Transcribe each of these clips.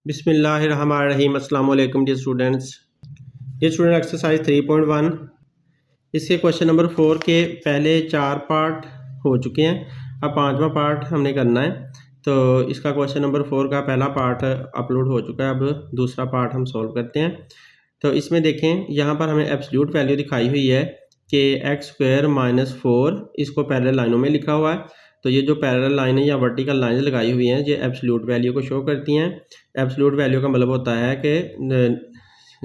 बिस्मिल्लाहिर्रहमानिर्रहीम। अस्सलाम वालेकुम डियर स्टूडेंट्स। ये स्टूडेंट एक्सरसाइज 3.1 इसके क्वेश्चन नंबर 4 के पहले 4 पार्ट हो चुके हैं। अब 5वां पार्ट हमने करना है। तो इसका क्वेश्चन नंबर 4 का पहला पार्ट अपलोड हो चुका है। अब दूसरा पार्ट हम सॉल्व करते हैं। तो इसमें देखें, यहाँ पर हमें एब्सोल्यूट वैल्यू दिखाई हुई है कि x² - 4 इसको पैरेलल लाइनों में लिखा हुआ है। तो ये जो पैरेलल लाइन है या वर्टिकल लाइन लगाई हुई हैं, ये एब्सोल्यूट वैल्यू को शो करती हैं। एब्सोल्यूट वैल्यू का मतलब होता है कि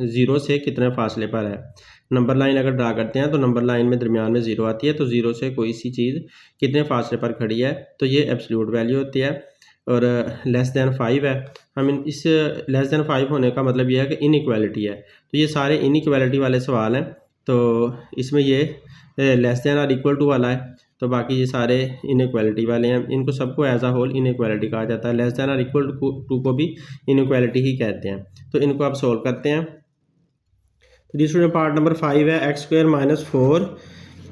ज़ीरो से कितने फासले पर है। नंबर लाइन अगर ड्रा करते हैं तो नंबर लाइन में दरमियान में ज़ीरो आती है, तो ज़ीरो से कोई सी चीज़ कितने फासले पर खड़ी है, तो ये एब्सोल्यूट वैल्यू होती है। और लेस दैन 5 है। हम इस लेस दैन 5 होने का मतलब ये है कि इनइक्वालिटी है। तो ये सारे इनइक्वालिटी वाले सवाल हैं। तो इसमें ये लेस दैन और इक्वल टू वाला है, तो बाकी ये सारे इनइक्वालिटी वाले हैं। इनको सबको एज अ होल इनइक्वालिटी कहा जाता है। लेस दैन और इक्वल टू को भी इनइक्वालिटी ही कहते हैं। तो इनको आप सोल्व करते हैं। तो दूसरा पार्ट नंबर 5 है x² - 4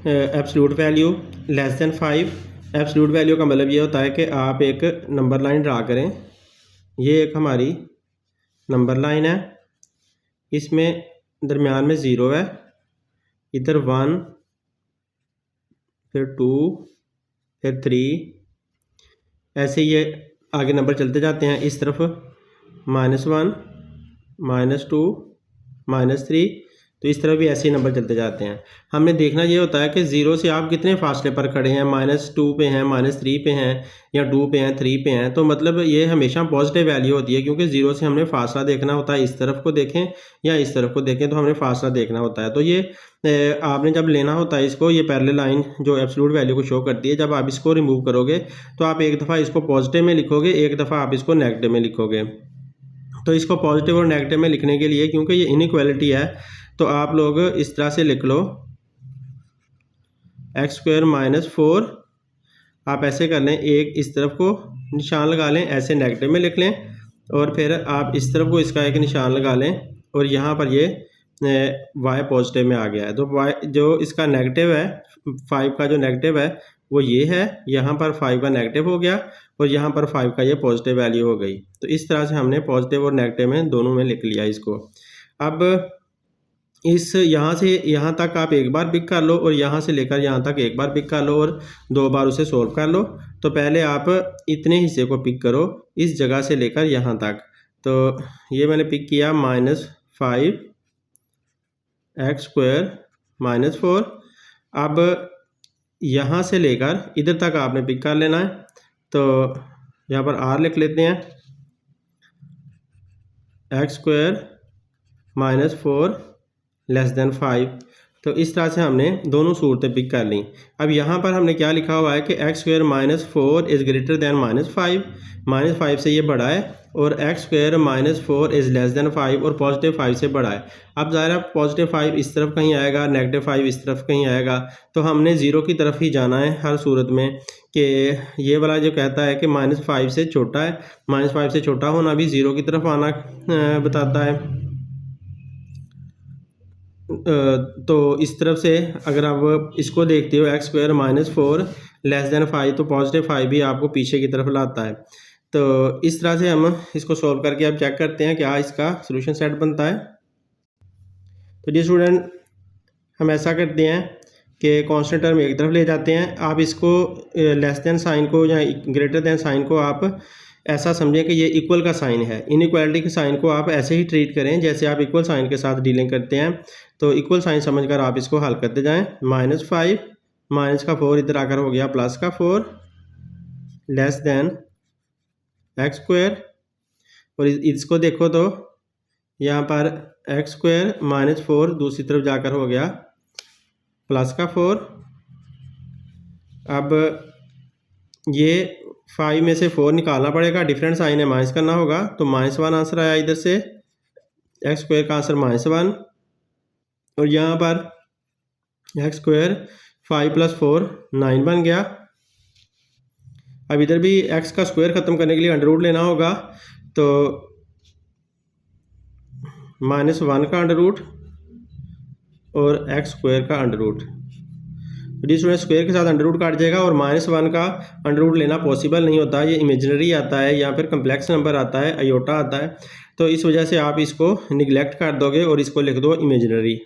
absolute value less than 5। Absolute value का मतलब ये होता है कि आप एक नंबर लाइन ड्रा करें। ये एक हमारी नंबर लाइन है, इसमें दरमियान में ज़ीरो है, इधर 1 फिर 2 फिर 3, ऐसे ये आगे नंबर चलते जाते हैं। इस तरफ -1 -2 -3, तो इस तरह भी ऐसे ही नंबर चलते जाते हैं। हमने देखना ये होता है कि ज़ीरो से आप कितने फासले पर खड़े हैं। -2 पे हैं, -3 पे हैं, या 2 पे हैं, 3 पे हैं। तो मतलब ये हमेशा पॉजिटिव वैल्यू होती है, क्योंकि ज़ीरो से हमने फासला देखना होता है। इस तरफ को देखें या इस तरफ को देखें, तो हमने फासला देखना होता है। तो ये आपने जब लेना होता है इसको, ये पैरेलल लाइन जो एब्सोल्यूट वैल्यू को शो करती है, जब आप इसको रिमूव करोगे तो आप एक दफ़ा इसको पॉजिटिव में लिखोगे, एक दफ़ा आप इसको नेगेटिव में लिखोगे। तो इसको पॉजिटिव और नेगेटिव में लिखने के लिए, क्योंकि ये इनइक्वालिटी है, तो आप लोग इस तरह से लिख लो x² - 4। आप ऐसे कर लें, एक इस तरफ को निशान लगा लें, ऐसे नेगेटिव में लिख लें, और फिर आप इस तरफ को इसका एक निशान लगा लें, और यहाँ पर ये y पॉजिटिव में आ गया है। तो y जो इसका नेगेटिव है, 5 का जो नेगेटिव है वो ये है, यहाँ पर 5 का नेगेटिव हो गया, और यहाँ पर 5 का ये पॉजिटिव वैल्यू हो गई। तो इस तरह से हमने पॉजिटिव और नेगेटिव में दोनों में लिख लिया इसको। अब इस यहाँ से यहाँ तक आप एक बार पिक कर लो, और यहाँ से लेकर यहाँ तक एक बार पिक कर लो, और 2 बार उसे सोल्व कर लो। तो पहले आप इतने हिस्से को पिक करो, इस जगह से लेकर यहाँ तक। तो ये मैंने पिक किया -5 x² - 4। अब यहाँ से लेकर इधर तक आपने पिक कर लेना है। तो यहाँ पर r लिख लेते हैं, x² - 4 लेस दैन 5। तो इस तरह से हमने दोनों सूरतें पिक कर ली। अब यहाँ पर हमने क्या लिखा हुआ है कि x² - 4 इज़ ग्रेटर दैन -5। -5 से ये बड़ा है, और x² - 4 इज़ लेस दैन 5, और पॉजिटिव 5 से बड़ा है। अब ज़ाहिर है पॉजिटिव 5 इस तरफ कहीं आएगा, नेगेटिव 5 इस तरफ कहीं आएगा। तो हमने ज़ीरो की तरफ ही जाना है हर सूरत में, कि ये वाला जो कहता है कि -5 से छोटा है, -5 से छोटा होना भी ज़ीरो की तरफ आना बताता है। तो इस तरफ से अगर आप इसको देखते हो, x² - 4 लेस दैन 5, तो पॉजिटिव 5 भी आपको पीछे की तरफ लाता है। तो इस तरह से हम इसको सॉल्व करके अब चेक करते हैं क्या इसका सॉल्यूशन सेट बनता है। तो जी स्टूडेंट, हम ऐसा करते हैं कि कांस्टेंट टर्म एक तरफ ले जाते हैं। आप इसको लेस दैन साइन को या ग्रेटर दैन साइन को आप ऐसा समझें कि ये इक्वल का साइन है। इनइक्वालिटी के साइन को आप ऐसे ही ट्रीट करें जैसे आप इक्वल साइन के साथ डीलिंग करते हैं। तो इक्वल साइन समझकर आप इसको हल करते जाएं। -5 माइनस का 4 इधर आकर हो गया प्लस का 4 लेस दैन x²। और इसको देखो तो यहाँ पर x² - 4 दूसरी तरफ जाकर हो गया प्लस का 4। अब ये 5 में से 4 निकालना पड़ेगा, डिफरेंट साइन है, माइनस करना होगा। तो -1 आंसर आया इधर से, x² का आंसर -1। और यहाँ पर x² 5 + 4 9 बन गया। अब इधर भी x का स्क्वायर ख़त्म करने के लिए अंडर रूट लेना होगा। तो -1 का अंडर रूट और x² का under root. Dear student square के साथ अंडर रूट काट जाएगा और -1 का अंडर रूट लेना पॉसिबल नहीं होता, ये इमेजिनरी आता है या फिर कम्प्लेक्स नंबर आता है, अयोटा आता है, तो इस वजह से आप इसको निगलेक्ट कर दोगे और इसको लिख दो इमेजिनरी।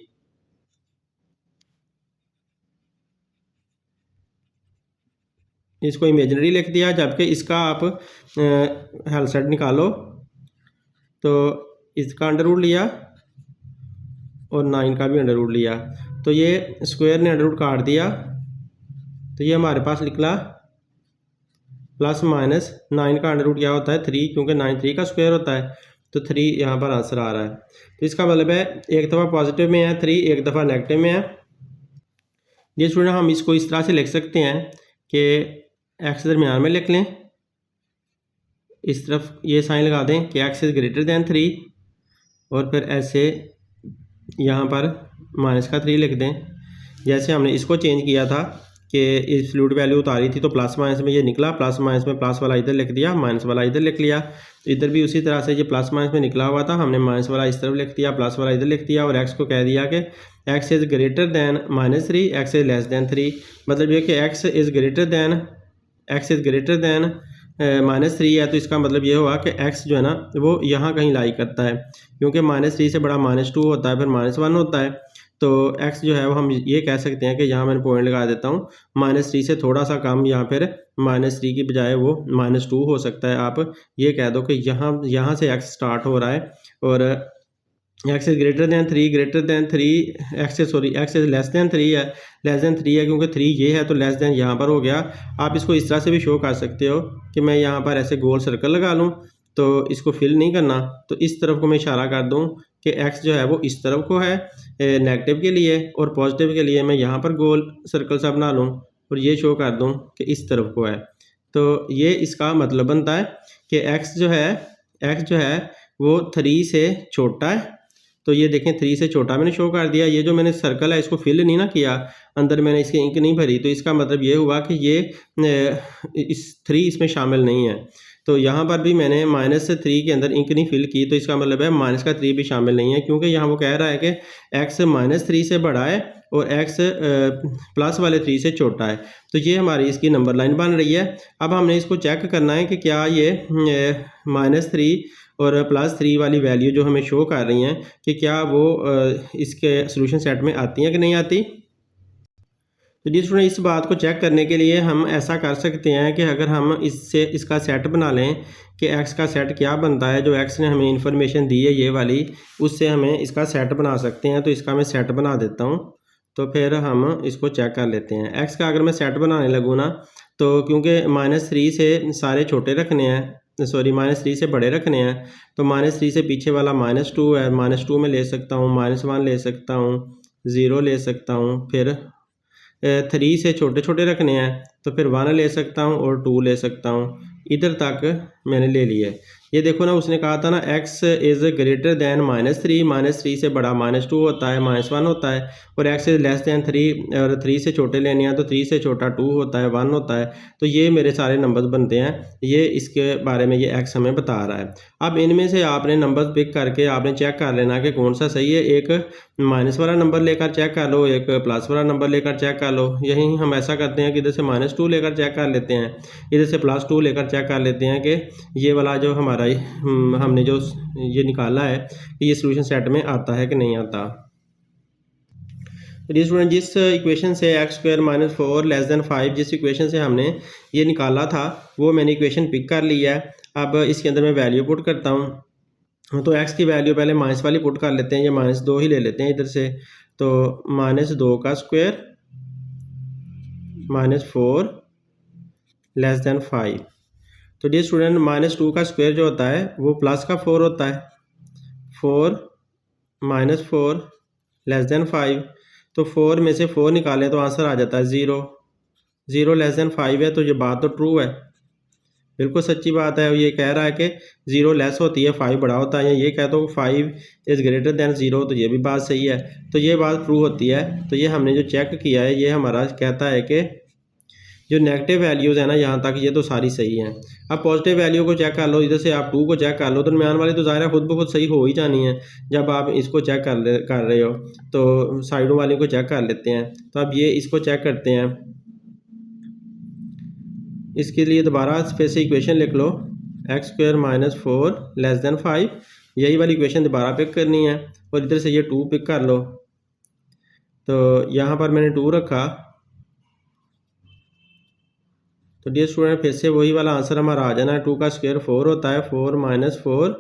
इसको इमेजिनरी लिख दिया, जबकि इसका आप हेल सेट निकालो तो इसका अंडर रूट लिया और 9 का भी अंडर रूट लिया, तो ये स्क्वायर ने अंडर रूट काट दिया, तो ये हमारे पास निकला +-9 का अंडर रूट क्या होता है 3, क्योंकि 9 3 का स्क्वायर होता है, तो 3 यहाँ पर आंसर आ रहा है। तो इसका मतलब है एक दफ़ा पॉजिटिव में है 3, एक दफ़ा नेगेटिव में है। ये स्टूडेंट हम इसको इस तरह से लिख सकते हैं कि एक्स दरमियान में लिख लें, इस तरफ ये साइन लगा दें कि एक्स इज़ ग्रेटर दैन 3 और फिर ऐसे यहाँ पर -3 लिख दें। जैसे हमने इसको चेंज किया था कि एब्सोल्यूट वैल्यू उतारी थी तो प्लस माइनस में ये निकला, प्लस माइनस में प्लस वाला इधर लिख दिया, माइनस वाला इधर लिख लिया। तो इधर भी उसी तरह से ये प्लस माइनस में निकला हुआ था, हमने माइनस वाला इस तरफ लिख दिया, प्लस वाला इधर लिख दिया और एक्स को कह दिया कि x is greater than -3, x is less than 3। मतलब ये कि एक्स इज़ ग्रेटर दैन -3 है, तो इसका मतलब ये हुआ कि x जो है ना वो यहाँ कहीं लाई करता है, क्योंकि -3 से बड़ा -2 होता है, फिर -1 होता है, तो x जो है वो हम ये कह सकते हैं कि यहाँ मैंने पॉइंट लगा देता हूँ, -3 से थोड़ा सा कम या फिर -3 की बजाय वो -2 हो सकता है। आप ये कह दो कि यहाँ से x स्टार्ट हो रहा है और x is greater than 3 x is less than 3 है, क्योंकि 3 ये है तो लेस दैन यहाँ पर हो गया। आप इसको इस तरह से भी शो कर सकते हो कि मैं यहाँ पर ऐसे गोल सर्कल लगा लूँ, तो इसको फिल नहीं करना, तो इस तरफ को मैं इशारा कर दूँ कि एक्स जो है वो इस तरफ को है नेगेटिव के लिए, और पॉजिटिव के लिए मैं यहाँ पर गोल सर्कल सा बना लूँ और ये शो कर दूँ कि इस तरफ को है। तो ये इसका मतलब बनता है कि एक्स जो है वो 3 से छोटा है। तो ये देखें 3 से छोटा मैंने शो कर दिया, ये जो मैंने सर्कल है इसको फिल नहीं ना किया, अंदर मैंने इसकी इंक नहीं भरी, तो इसका मतलब ये हुआ कि ये इस 3 इसमें शामिल नहीं है। तो यहाँ पर भी मैंने -3 के अंदर इंक नहीं फिल की, तो इसका मतलब है -3 भी शामिल नहीं है, क्योंकि यहाँ वो कह रहा है कि x -3 से बड़ा है और x प्लस वाले 3 से छोटा है। तो ये हमारी इसकी नंबर लाइन बन रही है। अब हमने इसको चेक करना है कि क्या ये -3 और +3 वाली वैल्यू जो हमें शो कर रही हैं कि क्या वो इसके सॉल्यूशन सेट में आती हैं कि नहीं आती। तो जी स्टूडेंट, इस बात को चेक करने के लिए हम ऐसा कर सकते हैं कि अगर हम इसका सेट बना लें कि x का सेट क्या बनता है, जो x ने हमें इंफॉर्मेशन दी है ये वाली, उससे हमें इसका सेट बना सकते हैं। तो इसका मैं सेट बना देता हूँ, तो फिर हम इसको चेक कर लेते हैं। x का अगर मैं सेट बनाने लगूँ ना, तो क्योंकि -3 से सारे छोटे रखने हैं, -3 से बड़े रखने हैं, तो -3 से पीछे वाला -2 है, -2 में ले सकता हूँ, -1 ले सकता हूँ, 0 ले सकता हूँ, फिर 3 से छोटे छोटे रखने हैं तो फिर 1 ले सकता हूँ और 2 ले सकता हूँ। इधर तक मैंने ले लिया है। ये देखो ना, उसने कहा था ना x इज़ ग्रेटर दैन -3 से बड़ा -2 होता है, -1 होता है, और x इज़ लेस दैन 3 और 3 से छोटे लेने हैं तो 3 से छोटा 2 होता है, 1 होता है। तो ये मेरे सारे नंबर्स बनते हैं, ये इसके बारे में ये x हमें बता रहा है। अब इनमें से आपने नंबर्स पिक करके आपने चेक कर लेना कि कौन सा सही है। एक माइनस वाला नंबर लेकर चेक कर लो, एक प्लस वाला नंबर लेकर चेक कर लो। यही हम ऐसा करते हैं कि इधर से -2 लेकर चेक कर लेते हैं, इधर से +2 लेकर चेक कर लेते हैं कि ये वाला जो हमारा हमने जो ये निकाला है कि ये सॉल्यूशन सेट में आता है कि नहीं आता। तो स्टूडेंट, जिस इक्वेशन से x² - 4 लेस दैन 5, जिस इक्वेशन से हमने ये निकाला था वो मैंने इक्वेशन पिक कर ली है। अब इसके अंदर मैं वैल्यू पुट करता हूँ। तो x की वैल्यू पहले माइनस वाली पुट कर लेते हैं, ये -2 ही ले लेते हैं इधर से। तो -2 का स्क्वायर -4 लेस दैन 5। तो डियर स्टूडेंट, -2 का स्क्वायर जो होता है वो प्लस का 4 होता है, 4 -4 लेस दैन 5। तो 4 में से 4 निकालें तो आंसर आ जाता है 0। 0 लेस दैन 5 है, तो ये बात तो ट्रू है, बिल्कुल सच्ची बात है। ये कह रहा है कि 0 लेस होती है, 5 बड़ा होता है। ये कह दो 5 इज़ ग्रेटर दैन 0, तो ये भी बात सही है, तो ये बात ट्रू होती है। तो ये हमने जो चेक किया है ये हमारा कहता है कि जो नेगेटिव वैल्यूज़ है ना यहाँ तक ये तो सारी सही हैं। अब पॉजिटिव वैल्यू को चेक कर लो, इधर से आप 2 को चेक कर लो, दरमियान वाली तो ज़ाहिर है खुद ब खुद सही हो ही जानी है। जब आप इसको चेक कर रहे हो तो साइडों वाली को चेक कर लेते हैं। तो अब ये इसको चेक करते हैं। इसके लिए दोबारा फिर से इक्वेशन लिख लो, x² - 4 < 5। यही वाली इक्वेशन दोबारा पिक करनी है और इधर से ये 2 पिक कर लो। तो यहाँ पर मैंने 2 रखा। तो डियर स्टूडेंट फिर से वही वाला आंसर हमारा आ जाना है। 2 का स्क्वायर 4 होता है। 4 - 4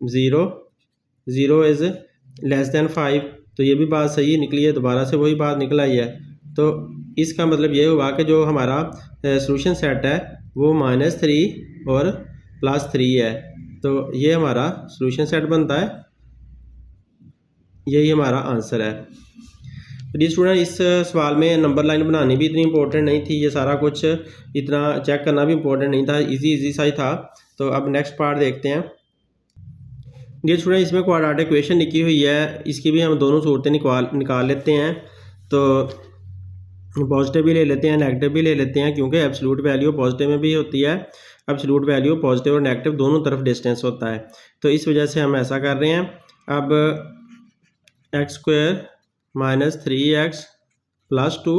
0 0 इज़ < 5। तो ये भी बात सही निकली है, दोबारा से वही बात निकल आई है। तो इसका मतलब ये हुआ कि जो हमारा सॉल्यूशन सेट है वो -3 और +3 है। तो ये हमारा सॉल्यूशन सेट बनता है, यही हमारा आंसर है। डियर स्टूडेंट इस सवाल में नंबर लाइन बनानी भी इतनी इंपॉर्टेंट नहीं थी, ये सारा कुछ इतना चेक करना भी इंपॉर्टेंट नहीं था, इजी सा ही था। तो अब नेक्स्ट पार्ट देखते हैं। डियर स्टूडेंट इसमें क्वाड्रेटिक इक्वेशन लिखी हुई है, इसकी भी हम दोनों सूरतें निकाल लेते हैं। तो पॉजिटिव भी ले लेते हैं, नेगेटिव भी ले लेते हैं, क्योंकि एब्सोल्यूट वैल्यू पॉजिटिव में भी होती है, एब्सोल्यूट वैल्यू पॉजिटिव और नेगेटिव दोनों तरफ डिस्टेंस होता है। तो इस वजह से हम ऐसा कर रहे हैं। अब x² - 3x + 2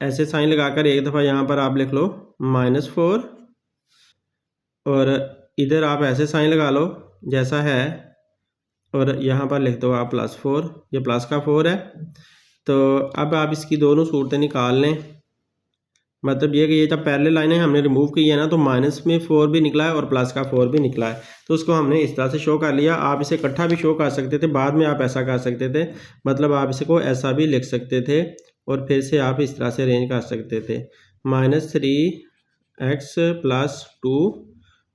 ऐसे साइन लगाकर एक दफ़ा यहाँ पर आप लिख लो -4 और इधर आप ऐसे साइन लगा लो जैसा है और यहाँ पर लिख दो आप +4, ये प्लस का 4 है। तो अब आप इसकी दोनों सूरतें निकाल लें। मतलब ये कि ये जब पहले लाइनें हमने रिमूव की है ना तो -4 भी निकला है और प्लस का 4 भी निकला है। तो उसको हमने इस तरह से शो कर लिया। आप इसे इकट्ठा भी शो कर सकते थे, बाद में आप ऐसा कर सकते थे, मतलब आप इसको ऐसा भी लिख सकते थे और फिर से आप इस तरह से अरेंज कर सकते थे। -3x + 2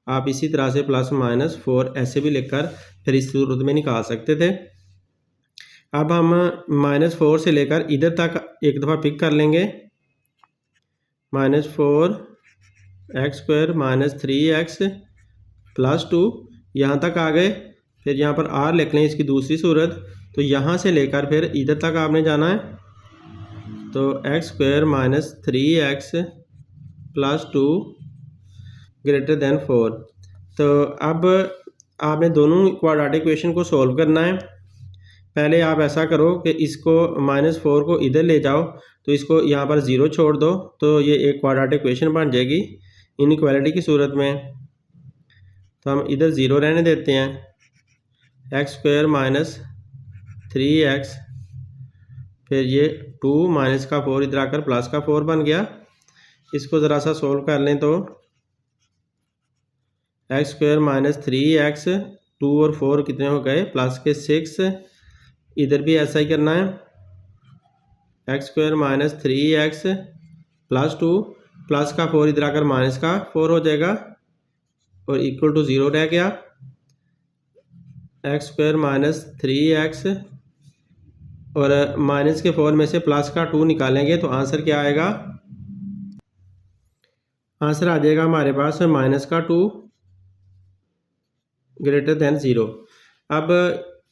आप इसी तरह से +-4 ऐसे भी लिखकर फिर इस सूरत में निकाल सकते थे। अब हम -4 से लेकर इधर तक एक दफ़ा पिक कर लेंगे। -4 x² - 3x + 2 यहाँ तक आ गए। फिर यहाँ पर r लिख लें इसकी दूसरी सूरत। तो यहाँ से लेकर फिर इधर तक आपने जाना है। तो x² - 3x + 2 > 4। तो अब आपने दोनों क्वाड्रेटिक इक्वेशन को सॉल्व करना है। पहले आप ऐसा करो कि इसको -4 को इधर ले जाओ, तो इसको यहाँ पर 0 छोड़ दो, तो ये एक क्वाड्रेटिक इक्वेशन बन जाएगी इनइक्वालिटी की सूरत में। तो हम इधर 0 रहने देते हैं। x² - 3x फिर ये 2 माइनस का 4 इधर आकर प्लस का 4 बन गया। इसको ज़रा सा सोल्व कर लें तो x² - 3x 2 और 4 कितने हो गए प्लस के 6। इधर भी ऐसा ही करना है। x² - 3x + 2 प्लस का 4 इधर आकर माइनस का 4 हो जाएगा और इक्वल टू 0 रह गया। x² - 3x और माइनस के 4 में से प्लस का 2 निकालेंगे तो आंसर क्या आएगा? आंसर आ जाएगा हमारे पास माइनस का 2 > 0। अब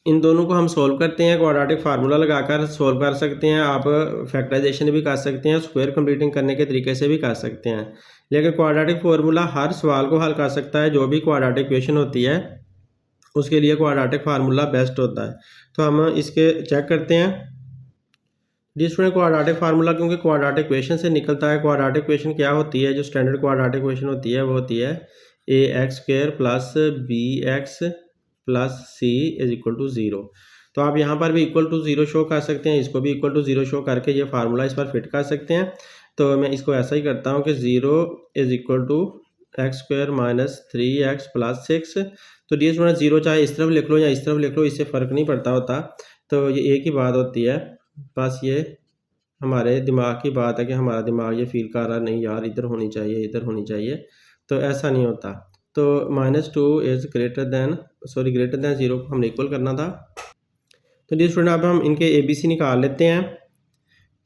इन दोनों को हम सोल्व करते हैं। क्वाड्रेटिक फार्मूला लगाकर सोल्व कर सकते हैं, आप फैक्टराइजेशन भी कर सकते हैं, स्क्वायर कंप्लीटिंग करने के तरीके से भी कर सकते हैं। लेकिन क्वाड्रेटिक फार्मूला हर सवाल को हल कर सकता है। जो भी क्वाड्रेटिक इक्वेशन होती है उसके लिए क्वाड्रेटिक फार्मूला बेस्ट होता है। तो हम इसके चेक करते हैं। जिसमें क्वाड्रेटिक फार्मूला क्योंकि क्वाड्रेटिक इक्वेशन से निकलता है। क्वाड्रेटिक इक्वेशन क्या होती है? जो स्टैंडर्ड क्वाड्रेटिक इक्वेशन होती है वो होती है ax² + bx + c = 0। तो आप यहाँ पर भी इक्वल टू 0 शो कर सकते हैं, इसको भी इक्वल टू 0 शो करके ये फार्मूला इस पर फिट कर सकते हैं। तो मैं इसको ऐसा ही करता हूँ कि 0 = x² - 3x + 6। तो डियर स्टूडेंट 0 चाहे इस तरफ लिख लो या इस तरफ लिख लो, इससे फ़र्क नहीं पड़ता होता। तो ये एक ही बात होती है, बस ये हमारे दिमाग की बात है कि हमारा दिमाग ये फील कर रहा है नहीं यार इधर होनी चाहिए, इधर होनी चाहिए। तो ऐसा नहीं होता। तो -2 इज़ ग्रेटर दैन 0 को हमने इक्वल करना था। तो डियर स्टूडेंट अब हम इनके ABC निकाल लेते हैं।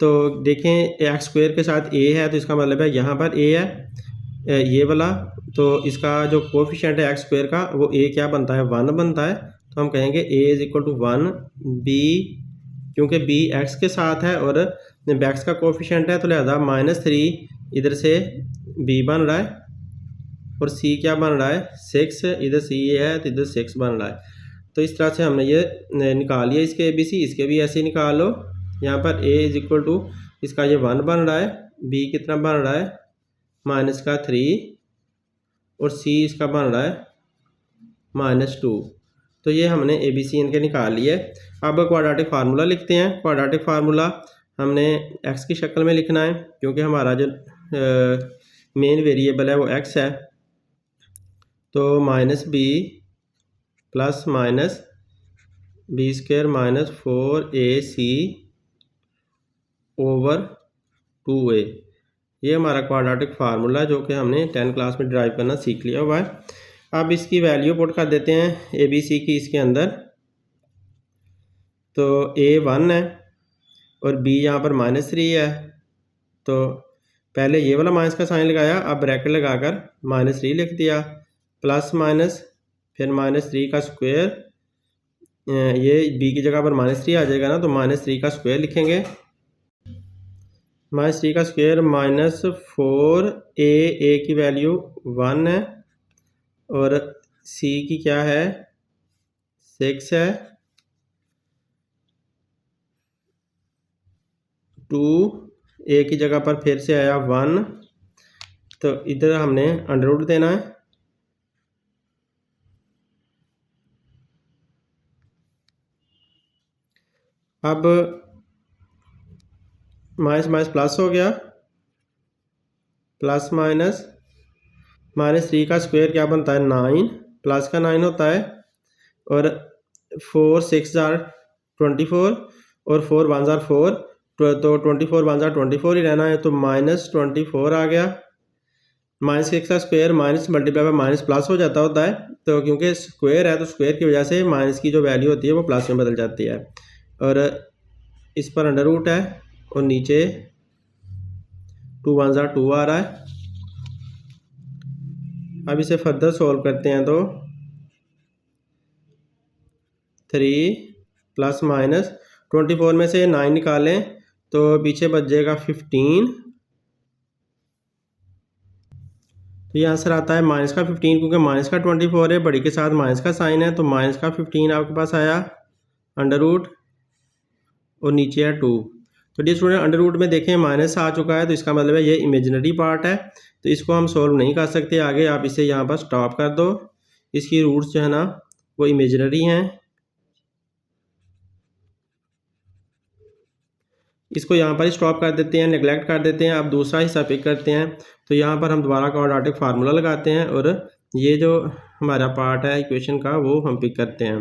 तो देखें x² के साथ a है तो इसका मतलब है यहाँ पर a है ये वाला। तो इसका जो कोफिशिएंट है x² का वो a क्या बनता है? 1 बनता है। तो हम कहेंगे a = 1, b क्योंकि b x के साथ है और बैक्स का कोफिशेंट है, तो लिहाजा -3 इधर से b बन रहा है और c क्या बन रहा है 6, इधर c है तो इधर 6 बन रहा है। तो इस तरह से हमने ये निकाल लिया इसके ABC, इसके भी ऐसे ही निकाल लो। यहाँ पर a = इसका ये 1 बन रहा है, b कितना बन रहा है -3 और c इसका बन रहा है -2। तो ये हमने ABC इनके निकाल लिए। अब क्वाड्रेटिक फार्मूला लिखते हैं। क्वाड्रेटिक फार्मूला हमने x की शक्ल में लिखना है क्योंकि हमारा जो मेन वेरिएबल है वो x है। तो -b plus -b² - 4ac over 2a, ये हमारा क्वाड्रेटिक फार्मूला है जो कि हमने 10th क्लास में ड्राइव करना सीख लिया हुआ है। अब इसकी वैल्यू पुट कर देते हैं ABC की इसके अंदर। तो a 1 है और b यहाँ पर -3 है, तो पहले ये वाला माइनस का साइन लगाया, अब ब्रैकेट लगाकर -3 लिख दिया, प्लस माइनस फिर -3 का स्क्वायर, ये b की जगह पर -3 आ जाएगा ना, तो -3 का स्क्वायर लिखेंगे। -3 का स्क्वायर -4a की वैल्यू 1 है और c की क्या है 6 है, 2a की जगह पर फिर से आया 1, तो इधर हमने अंडर रूट देना है। अब माइनस माइनस प्लस हो गया, प्लस माइनस -3 का स्क्वायर क्या बनता है 9, प्लस का 9 होता है, और 4 6 जार 24 और 4 1 जार 4, तो 24 1 जार 24 ही रहना है, तो -24 आ गया। -6 का square minus multiply by minus plus हो जाता होता है, तो क्योंकि स्क्वायर है तो स्क्वायर की वजह से माइनस की जो वैल्यू होती है वो प्लस में बदल जाती है, और इस पर अंडर रूट है और नीचे 2 1 जार 2 आ रहा है। अब इसे फर्दर सॉल्व करते हैं, तो 3 प्लस माइनस 24 में से 9 निकालें तो पीछे बच जाएगा 15, तो ये आंसर आता है माइनस का 15, क्योंकि माइनस का 24 है, बड़ी के साथ माइनस का साइन है, तो माइनस का 15 आपके पास आया अंडर रूट और नीचे है 2। तो डियर स्टूडेंट अंडर रूट में देखें माइनस आ चुका है, तो इसका मतलब है ये इमेजिनरी पार्ट है, तो इसको हम सॉल्व नहीं कर सकते आगे। आप इसे यहाँ पर स्टॉप कर दो, इसकी रूट्स जो है ना वो इमेजिनरी हैं, इसको यहाँ पर ही स्टॉप कर देते हैं, नेगलेक्ट कर देते हैं। अब दूसरा हिस्सा पिक करते हैं, तो यहाँ पर हम दोबारा क्वाड्रेटिक फार्मूला लगाते हैं और ये जो हमारा पार्ट है इक्वेशन का वो हम पिक करते हैं।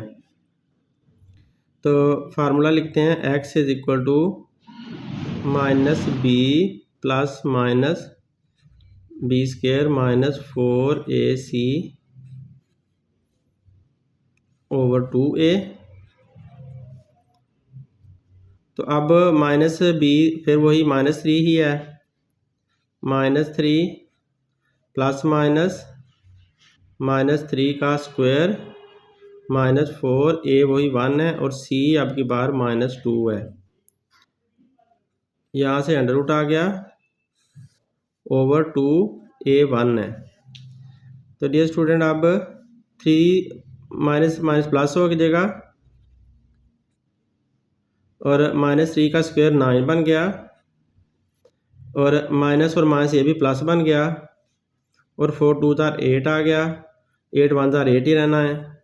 तो फार्मूला लिखते हैं x = -b plus -b² - 4ac over 2a। तो अब -b फिर वही -3 ही है, -3 प्लस -3 का स्क्वायर -4a वही 1 है और c आपकी बार -2 है, यहाँ से अंडर रूट आ गया ओवर 2a 1 है। तो डियर स्टूडेंट अब 3 माइनस माइनस प्लस हो जाएगा और -3 का स्क्वायर 9 बन गया, और माइनस और माइनस ये भी प्लस बन गया, और 4 2 जार 8 आ गया, 8 1 जार 8 ही रहना है,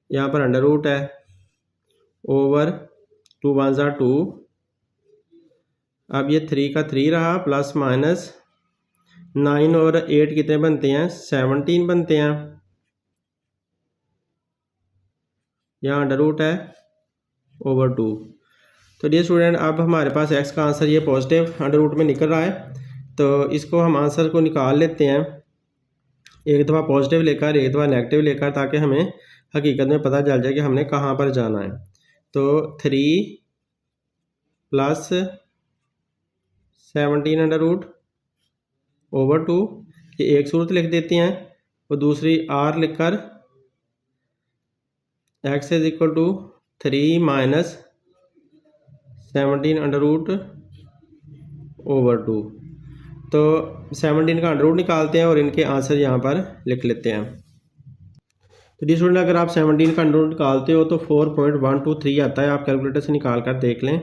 यहाँ पर अंडर रूट है ओवर 2 1 जार 2। अब ये 3 का 3 रहा, प्लस माइनस 9 और 8 कितने बनते हैं 17 बनते हैं, यहाँ अंडर रूट है ओवर 2। तो डियर स्टूडेंट अब हमारे पास x का आंसर ये पॉजिटिव अंडर रूट में निकल रहा है, तो इसको हम आंसर को निकाल लेते हैं, एक दफ़ा पॉजिटिव लेकर एक दफ़ा नेगेटिव लेकर, ताकि हमें हकीकत में पता चल जाए कि हमने कहाँ पर जाना है। तो 3 प्लस 17 अंडर रूट ओवर 2, ये एक सूरत लिख देते हैं, और दूसरी r लिखकर x = 3 - 17 अंडर रूट ओवर 2। तो 17 का अंडर रूट निकालते हैं और इनके आंसर यहाँ पर लिख लेते हैं। तो डी स्टूडेंट अगर आप 17 का अंडर रूट निकालते हो तो 4.123 आता है। आप कैलकुलेटर से निकाल कर देख लें।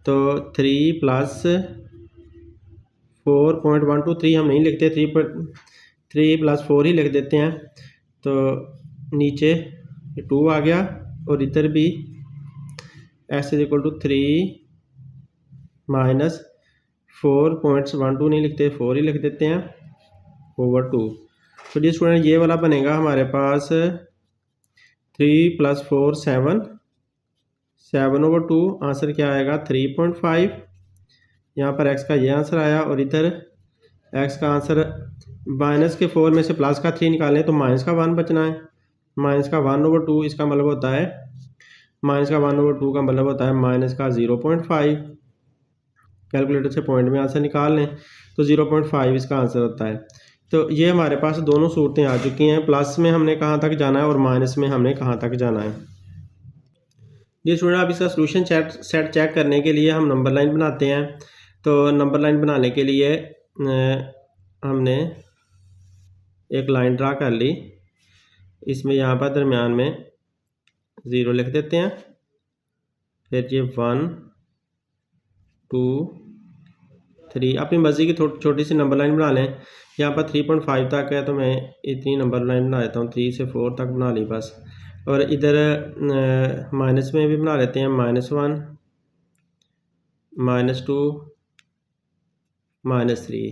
तो 3 प्लस 4.123 हम नहीं लिखते, 3 प्लस 4 ही लिख देते हैं। तो नीचे 2 आ गया और इधर भी s is equal to 3 minus 4.12 नहीं लिखते, 4 ही लिख देते हैं ओवर 2। तो जी स्टूडेंट ये वाला बनेगा हमारे पास 3 प्लस 4 7, 7 ओवर 2। आंसर क्या आएगा 3.5। यहाँ पर x का ये आंसर आया और इधर x का आंसर माइनस के 4 में से प्लस का 3 निकालें तो माइनस का 1 बचना है। माइनस का 1 ओवर 2 इसका मतलब होता है, माइनस का 1 ओवर 2 का मतलब होता है माइनस का 0.5। कैलकुलेटर से पॉइंट में आंसर निकाल लें तो 0.5 इसका आंसर होता है। तो ये हमारे पास दोनों सूरतें आ चुकी हैं, प्लस में हमने कहाँ तक जाना है और माइनस में हमने कहाँ तक जाना है। ये स्टूडेंट आप इसका सोल्यूशन सेट चेक करने के लिए हम नंबर लाइन बनाते हैं। तो नंबर लाइन बनाने के लिए हमने एक लाइन ड्रा कर ली, इसमें यहाँ पर दरमियान में 0 लिख देते हैं। फिर ये 1 2 3 अपनी मर्ज़ी की छोटी सी नंबर लाइन बना लें। यहाँ पर 3.5 तक है तो मैं इतनी नंबर लाइन बना देता हूँ, 3 से 4 तक बना ली बस। और इधर माइनस में भी बना लेते हैं, -1 -2 -3।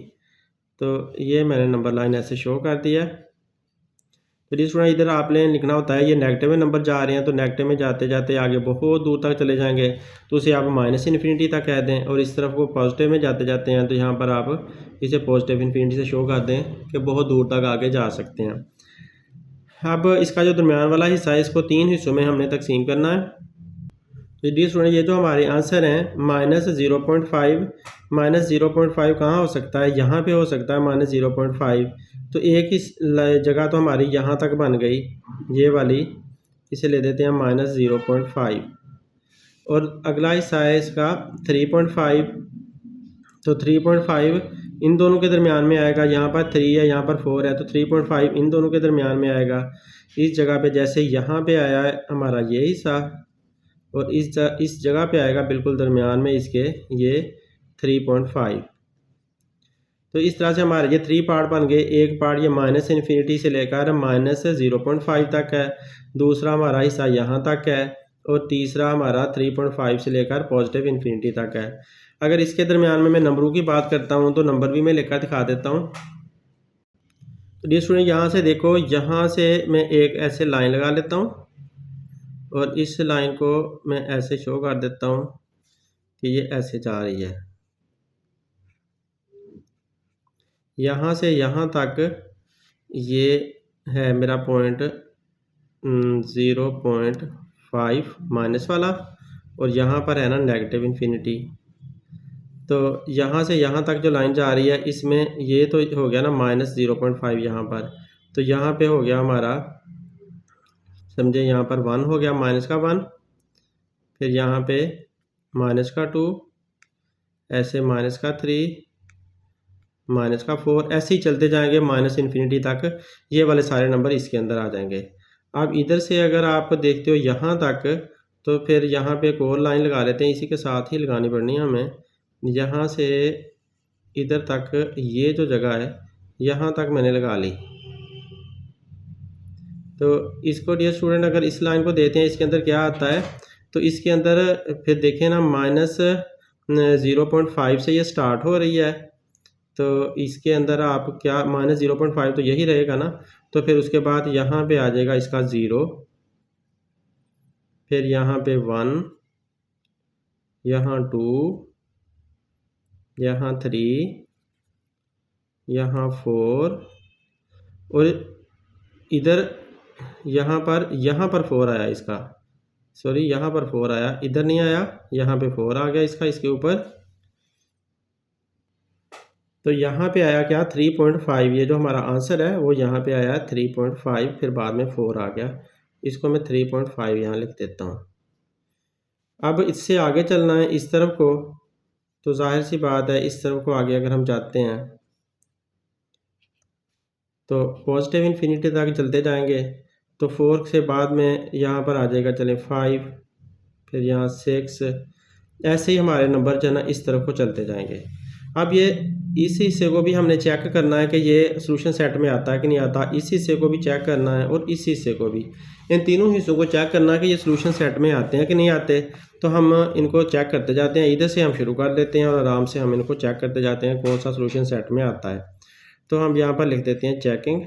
तो ये मैंने नंबर लाइन ऐसे शो कर दिया। तो जी स्टूडेंट इधर आपने लिखना होता है, ये नेगेटिव में नंबर जा रहे हैं तो नेगेटिव में जाते जाते आगे बहुत दूर तक चले जाएंगे तो उसे आप माइनस इन्फिनिटी तक कह दें। और इस तरफ वो पॉजिटिव में जाते जाते हैं तो यहाँ पर आप इसे पॉजिटिव इन्फिनिटी से शो कर दें कि बहुत दूर तक आगे जा सकते हैं। अब इसका जो दरमियान वाला हिस्सा है इसको 3 हिस्सों में हमने तकसीम करना है। तो डी स्टूडेंट ये जो हमारे आंसर हैं -0.5, -0.5 कहाँ हो सकता है, यहाँ पे हो सकता है -0.5। तो एक ही जगह तो हमारी यहाँ तक बन गई, ये वाली, इसे ले देते हैं -0.5। और अगला हिस्सा है इसका 3.5। तो 3.5 इन दोनों के दरमियान में आएगा, यहाँ पर 3 है यहाँ पर 4 है तो 3.5 इन दोनों के दरमियान में आएगा। इस जगह पे जैसे यहाँ पे आया है हमारा ये हिस्सा और इस जगह पे आएगा बिल्कुल दरमियान में इसके ये 3.5। तो इस तरह से हमारे ये 3 पार्ट बन गए। एक पार्ट ये माइनस इन्फिनिटी से लेकर -0.5 तक है, दूसरा हमारा हिस्सा यहाँ तक है और तीसरा हमारा 3.5 से लेकर पॉजिटिव इन्फिनिटी तक है। अगर इसके दरमियान में मैं नंबरों की बात करता हूँ तो नंबर भी मैं लेकर दिखा देता हूँ। तो डी स्टूडेंट यहाँ से देखो, यहाँ से मैं एक ऐसे लाइन लगा लेता हूँ और इस लाइन को मैं ऐसे शो कर देता हूँ कि ये ऐसे जा रही है। यहाँ से यहाँ तक ये है मेरा पॉइंट 0.5 माइनस वाला और यहाँ पर है ना नेगेटिव इन्फिनिटी। तो यहाँ से यहाँ तक जो लाइन जा रही है इसमें ये तो हो गया ना -0.5 यहाँ पर। तो यहाँ पे हो गया हमारा, समझे, यहाँ पर 1 हो गया, माइनस का 1, फिर यहाँ पे माइनस का 2, ऐसे माइनस का 3, माइनस का 4, ऐसे ही चलते जाएंगे माइनस इन्फिनिटी तक। ये वाले सारे नंबर इसके अंदर आ जाएंगे। अब इधर से अगर आप देखते हो यहाँ तक तो फिर यहाँ पे एक और लाइन लगा लेते हैं, इसी के साथ ही लगानी पड़नी है हमें। यहाँ से इधर तक ये जो जगह है यहाँ तक मैंने लगा ली। तो इसको डियर स्टूडेंट अगर इस लाइन को देते हैं इसके अंदर क्या आता है, तो इसके अंदर फिर देखें ना -0.5 से ये स्टार्ट हो रही है। तो इसके अंदर आप क्या -0.5 तो यही रहेगा ना। तो फिर उसके बाद यहाँ पे आ जाएगा इसका 0, फिर यहाँ पे 1, यहाँ 2, यहाँ 3, यहाँ 4 और इधर यहाँ पर 4 आया इसका, सॉरी यहाँ पर 4 आया, इधर नहीं आया, यहाँ पे 4 आ गया इसका इसके ऊपर। तो यहाँ पे आया क्या 3.5, ये जो हमारा आंसर है वो यहाँ पे आया 3.5, फिर बाद में 4 आ गया। इसको मैं 3.5 यहाँ लिख देता हूँ। अब इससे आगे चलना है इस तरफ को, तो ज़ाहिर सी बात है इस तरफ को आगे अगर हम जाते हैं तो पॉजिटिव इन्फिनिटी तक चलते जाएंगे तो 4 से बाद में यहाँ पर आ जाएगा, चलें 5, फिर यहाँ 6, ऐसे ही हमारे नंबर जो है ना इस तरफ को चलते जाएंगे। अब ये इस हिस्से को भी हमने चेक करना है कि ये सॉल्यूशन सेट में आता है कि नहीं आता, इस हिस्से को भी चेक करना है और इस हिस्से को भी, इन तीनों हिस्सों को चेक करना है कि ये सॉल्यूशन सेट में आते हैं कि नहीं आते। तो हम इनको चेक करते जाते हैं, इधर से हम शुरू कर देते हैं और आराम से हम इनको चेक करते जाते हैं कौन सा सॉल्यूशन सेट में आता है। तो हम यहाँ पर लिख देते हैं चेकिंग,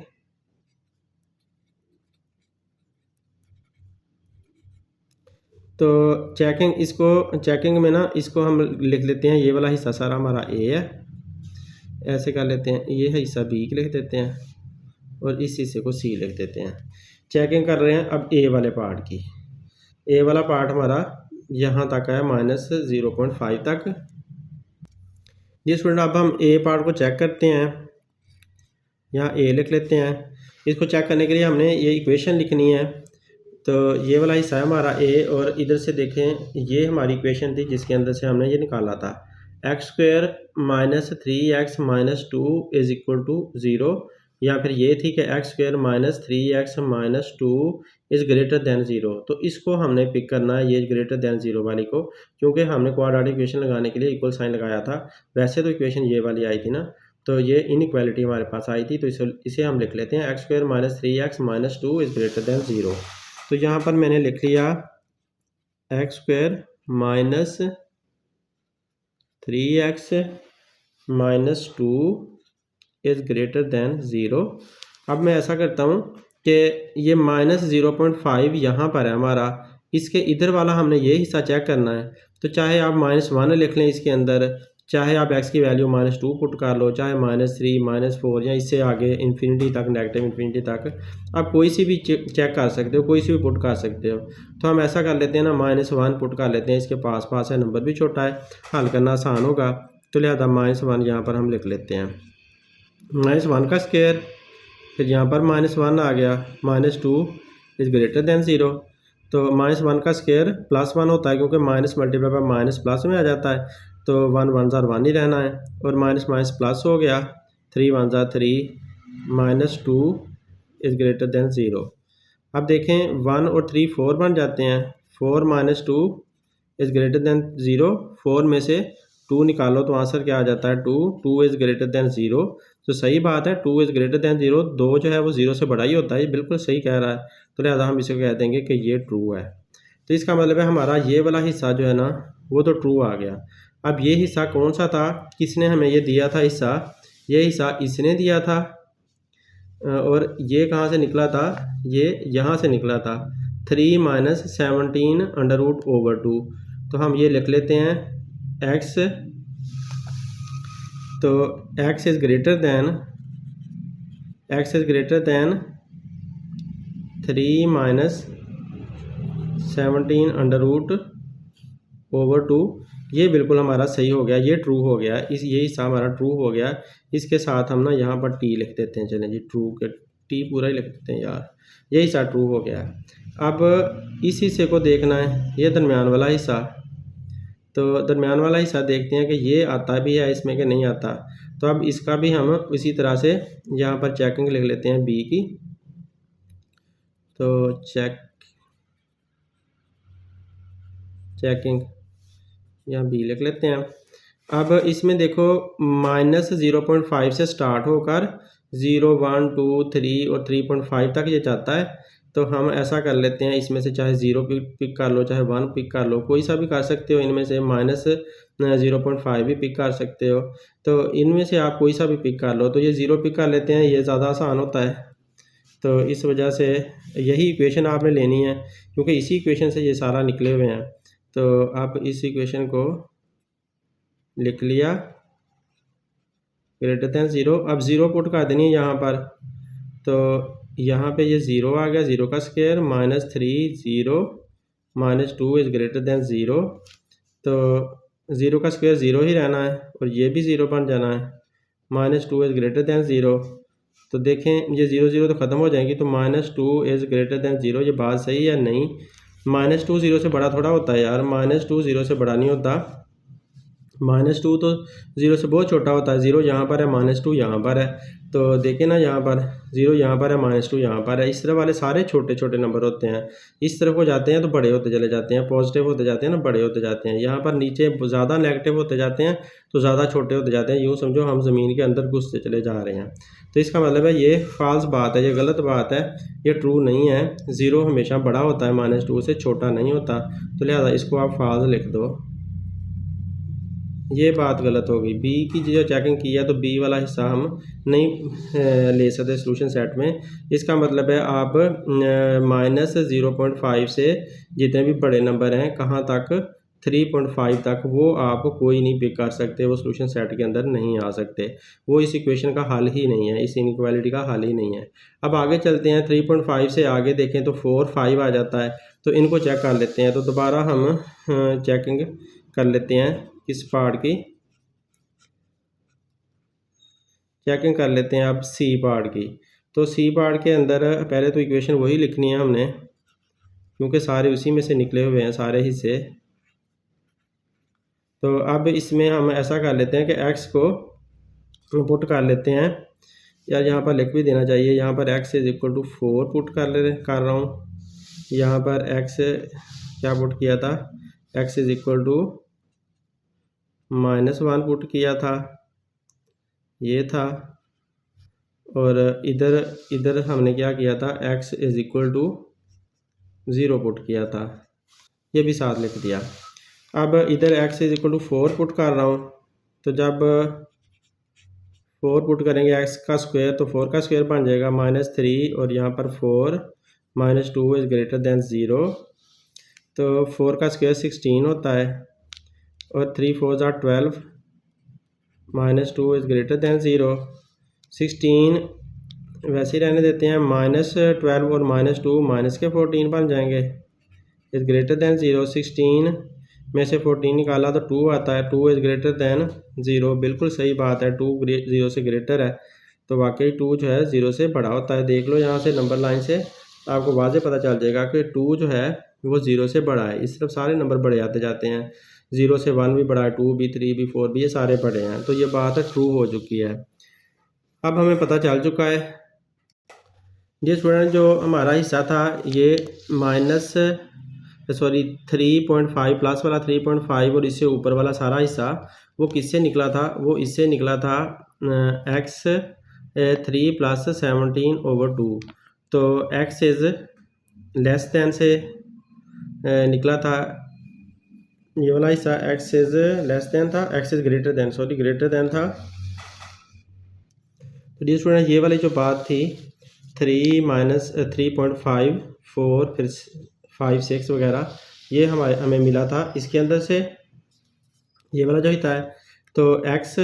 तो चेकिंग, इसको चेकिंग में ना इसको हम लिख लेते हैं, ये वाला हिस्सा सारा हमारा ए है, ऐसे कर लेते हैं, ये हिस्सा बी लिख देते हैं और इस हिस्से को सी लिख देते हैं। चेकिंग कर रहे हैं अब ए वाले पार्ट की। ए वाला पार्ट हमारा यहाँ तक है -0.5 तक। ये स्टूडेंट अब हम ए पार्ट को चेक करते हैं, यहाँ ए लिख लेते हैं। इसको चेक करने के लिए हमने ये इक्वेशन लिखनी है, तो ये वाला हिस्सा है हमारा ए और इधर से देखें ये हमारी इक्वेशन थी जिसके अंदर से हमने ये निकाला था x² - 3x - 2 = 0, या फिर ये थी कि x² - 3x - 2 > 0। तो इसको हमने पिक करना है, ये >0 वाली को, क्योंकि हमने क्वाड्रेटिक इक्वेशन लगाने के लिए इक्वल साइन लगाया था। वैसे तो इक्वेशन ये वाली आई थी ना, तो ये इनइक्वालिटी हमारे पास आई थी, तो इसे हम लिख लेते हैं x² - 3x - 2 > 0। तो यहाँ पर मैंने लिख लिया x² - 3x - 2 > 0। अब मैं ऐसा करता हूँ कि ये -0.5 यहाँ पर है हमारा, इसके इधर वाला हमने ये हिस्सा चेक करना है। तो चाहे आप -1 लिख लें इसके अंदर, चाहे आप x की वैल्यू -2 पुट कर लो, चाहे -3 -4 या इससे आगे इन्फिनिटी तक, नेगेटिव इन्फिनिटी तक आप कोई सी भी चेक कर सकते हो, कोई सी भी पुट कर सकते हो। तो हम ऐसा कर लेते हैं ना, -1 पुट कर लेते हैं, इसके पास पास है, नंबर भी छोटा है, हल करना आसान होगा, तो लिहाजा -1 यहाँ पर हम लिख लेते हैं। -1 का स्क्वायर, फिर यहाँ पर -1 आ गया, -2 > 0। तो -1 का स्क्वायर +1 होता है, क्योंकि minus multiply by minus plus में आ जाता है, तो 1 1 ज़ार 1 ही रहना है, और माइनस माइनस प्लस हो गया, 3 1 ज़ार 3, -2 > 0। अब देखें 1 और 3 4 बन जाते हैं, 4 - 2 > 0, 4 में से 2 निकालो तो आंसर क्या आ जाता है 2 > 0। तो सही बात है, 2 > 0, 2 जो है वो 0 से बड़ा ही होता है, ये बिल्कुल सही कह रहा है, तो लिहाजा हम इसे कह देंगे कि ये ट्रू है। तो इसका मतलब है हमारा ये वाला हिस्सा जो है ना वो तो ट्रू आ गया। अब ये हिस्सा कौन सा था, किसने हमें ये दिया था हिस्सा, ये हिस्सा इसने दिया था, और ये कहाँ से निकला था, ये यहाँ से निकला था, 3 - 17 √/2। तो हम ये लिख लेते हैं x, तो x इज़ ग्रेटर दैन 3 - 17 √/2। ये बिल्कुल हमारा सही हो गया, ये ट्रू हो गया, ये हिस्सा हमारा ट्रू हो गया। इसके साथ हम ना यहाँ पर टी लिख देते हैं, चलें जी, ट्रू के टी पूरा ही लिख देते हैं यार, ये हिस्सा ट्रू हो गया। अब इस हिस्से को देखना है, ये दरमियान वाला हिस्सा, तो दरमियान वाला हिस्सा देखते हैं कि ये आता भी है इसमें कि नहीं आता। तो अब इसका भी हम उसी तरह से यहाँ पर चेकिंग लिख लेते हैं बी की, तो चेकिंग यहाँ बी लिख लेते हैं। अब इसमें देखो -0.5 से स्टार्ट होकर 0 1 2 3 और 3.5 तक ये जाता है। तो हम ऐसा कर लेते हैं, इसमें से चाहे 0 पिक कर लो, चाहे 1 पिक कर लो, कोई सा भी कर सकते हो, इनमें से -0.5 भी पिक कर सकते हो, तो इनमें से आप कोई सा भी पिक कर लो। तो ये 0 पिक कर लेते हैं, ये ज़्यादा आसान होता है, तो इस वजह से यही इक्वेशन आपने लेनी है, क्योंकि इसी इक्वेशन से ये सारा निकले हुए हैं। तो आप इस इक्वेशन को लिख लिया >0। अब 0 पुट कर देनी है यहाँ पर, तो यहाँ पे ये 0 आ गया, 0 का स्क्वायर, -3 0 -2 > 0। तो 0 का स्क्वायर 0 ही रहना है, और ये भी 0 बन जाना है, -2 > 0। तो देखें ये 0 0 तो ख़त्म हो जाएंगी, तो -2 > 0, ये बात सही है नहीं, -2 0 से बड़ा थोड़ा होता है यार, -2 0 से बड़ा नहीं होता, -2 तो 0 से बहुत छोटा होता है। 0 यहाँ पर है, -2 यहाँ पर है। तो देखिए ना, यहाँ पर 0 यहाँ पर है, -2 यहाँ पर है। इस तरह वाले सारे छोटे-छोटे नंबर होते हैं। इस तरफ को जाते हैं तो बड़े होते चले जाते हैं, पॉजिटिव होते जाते हैं ना, बड़े होते जाते हैं। यहाँ पर नीचे ज़्यादा नेगेटिव होते जाते हैं तो ज़्यादा छोटे होते जाते हैं। यूँ समझो हम ज़मीन के अंदर घुसते चले जा रहे हैं। तो इसका मतलब है ये फ़ाल्स बात है, ये गलत बात है, ये ट्रू नहीं है। 0 हमेशा बड़ा होता है, -2 से छोटा नहीं होता। तो लिहाजा इसको आप फ़ाल्स लिख दो। ये बात गलत हो गई। बी की जो चेकिंग की है तो बी वाला हिस्सा हम नहीं ले सकते सॉल्यूशन सेट में। इसका मतलब है आप -0.5 से जितने भी बड़े नंबर हैं कहाँ तक 3.5 तक वो आप कोई नहीं पिक कर सकते, वो सॉल्यूशन सेट के अंदर नहीं आ सकते। वो इस इक्वेशन का हल ही नहीं है, इस इनइक्वालिटी का हल ही नहीं है। अब आगे चलते हैं, 3.5 से आगे देखें तो 4, 5 आ जाता है। तो इनको चेक कर लेते हैं। तो दोबारा हम चेकिंग कर लेते हैं किस पार्ट की, चेकिंग कर लेते हैं अब सी पार्ट की। तो सी पार्ट के अंदर पहले तो इक्वेशन वही लिखनी है हमने, क्योंकि सारे उसी में से निकले हुए हैं सारे हिस्से। तो अब इसमें हम ऐसा कर लेते हैं कि x को पुट कर लेते हैं, या यहाँ पर लिख भी देना चाहिए। यहाँ पर x is equal to 4 put कर रहा हूँ। यहाँ पर x क्या पुट किया था, x is equal to -1 put किया था, ये था। और इधर हमने क्या किया था, x is equal to 0 put किया था, ये भी साथ लिख दिया। अब इधर x is equal to 4 put कर रहा हूँ। तो जब 4 पुट करेंगे x का स्क्वायर तो 4 का स्क्वायर बन जाएगा -3, और यहाँ पर 4 -2 इज़ ग्रेटर दैन 0। तो 4 का स्क्वायर 16 होता है, और 3 4 ज़ा 12, -2 इज़ ग्रेटर दैन 0। 16 वैसे ही रहने देते हैं, -12 और -2 माइनस के 14 बन जाएंगे, इज़ ग्रेटर दैन 0। 16 में से 14 निकाला तो 2 आता है, 2 इज़ ग्रेटर दैन 0। बिल्कुल सही बात है, 2 0 से ग्रेटर है। तो वाकई 2 जो है 0 से बड़ा होता है। देख लो यहाँ से नंबर लाइन से आपको वाज़े पता चल जाएगा कि 2 जो है वो 0 से बड़ा है। इस तरफ सारे नंबर बड़े आते जाते हैं, 0 से 1 भी बड़ा है, 2 भी, 3 भी, 4 भी, ये सारे बड़े हैं। तो ये बात ट्रू हो चुकी है। अब हमें पता चल चुका है ये स्टूडेंट, जो हमारा हिस्सा था ये -3.5 प्लस वाला 3.5 और इससे ऊपर वाला सारा हिस्सा वो किससे निकला था, वो इससे निकला था x 3 + 17/2। तो x इज़ लेस दैन से निकला था, ये वाला हिस्सा x इज़ लेस दैन था, x is greater then, sorry greater than था। तो डियर स्टूडेंट, ये वाली जो बात थी 3 - 3.5, 4, फिर 5, 6 वगैरह, ये हमें मिला था इसके अंदर से, ये वाला जो हिस्सा है। तो x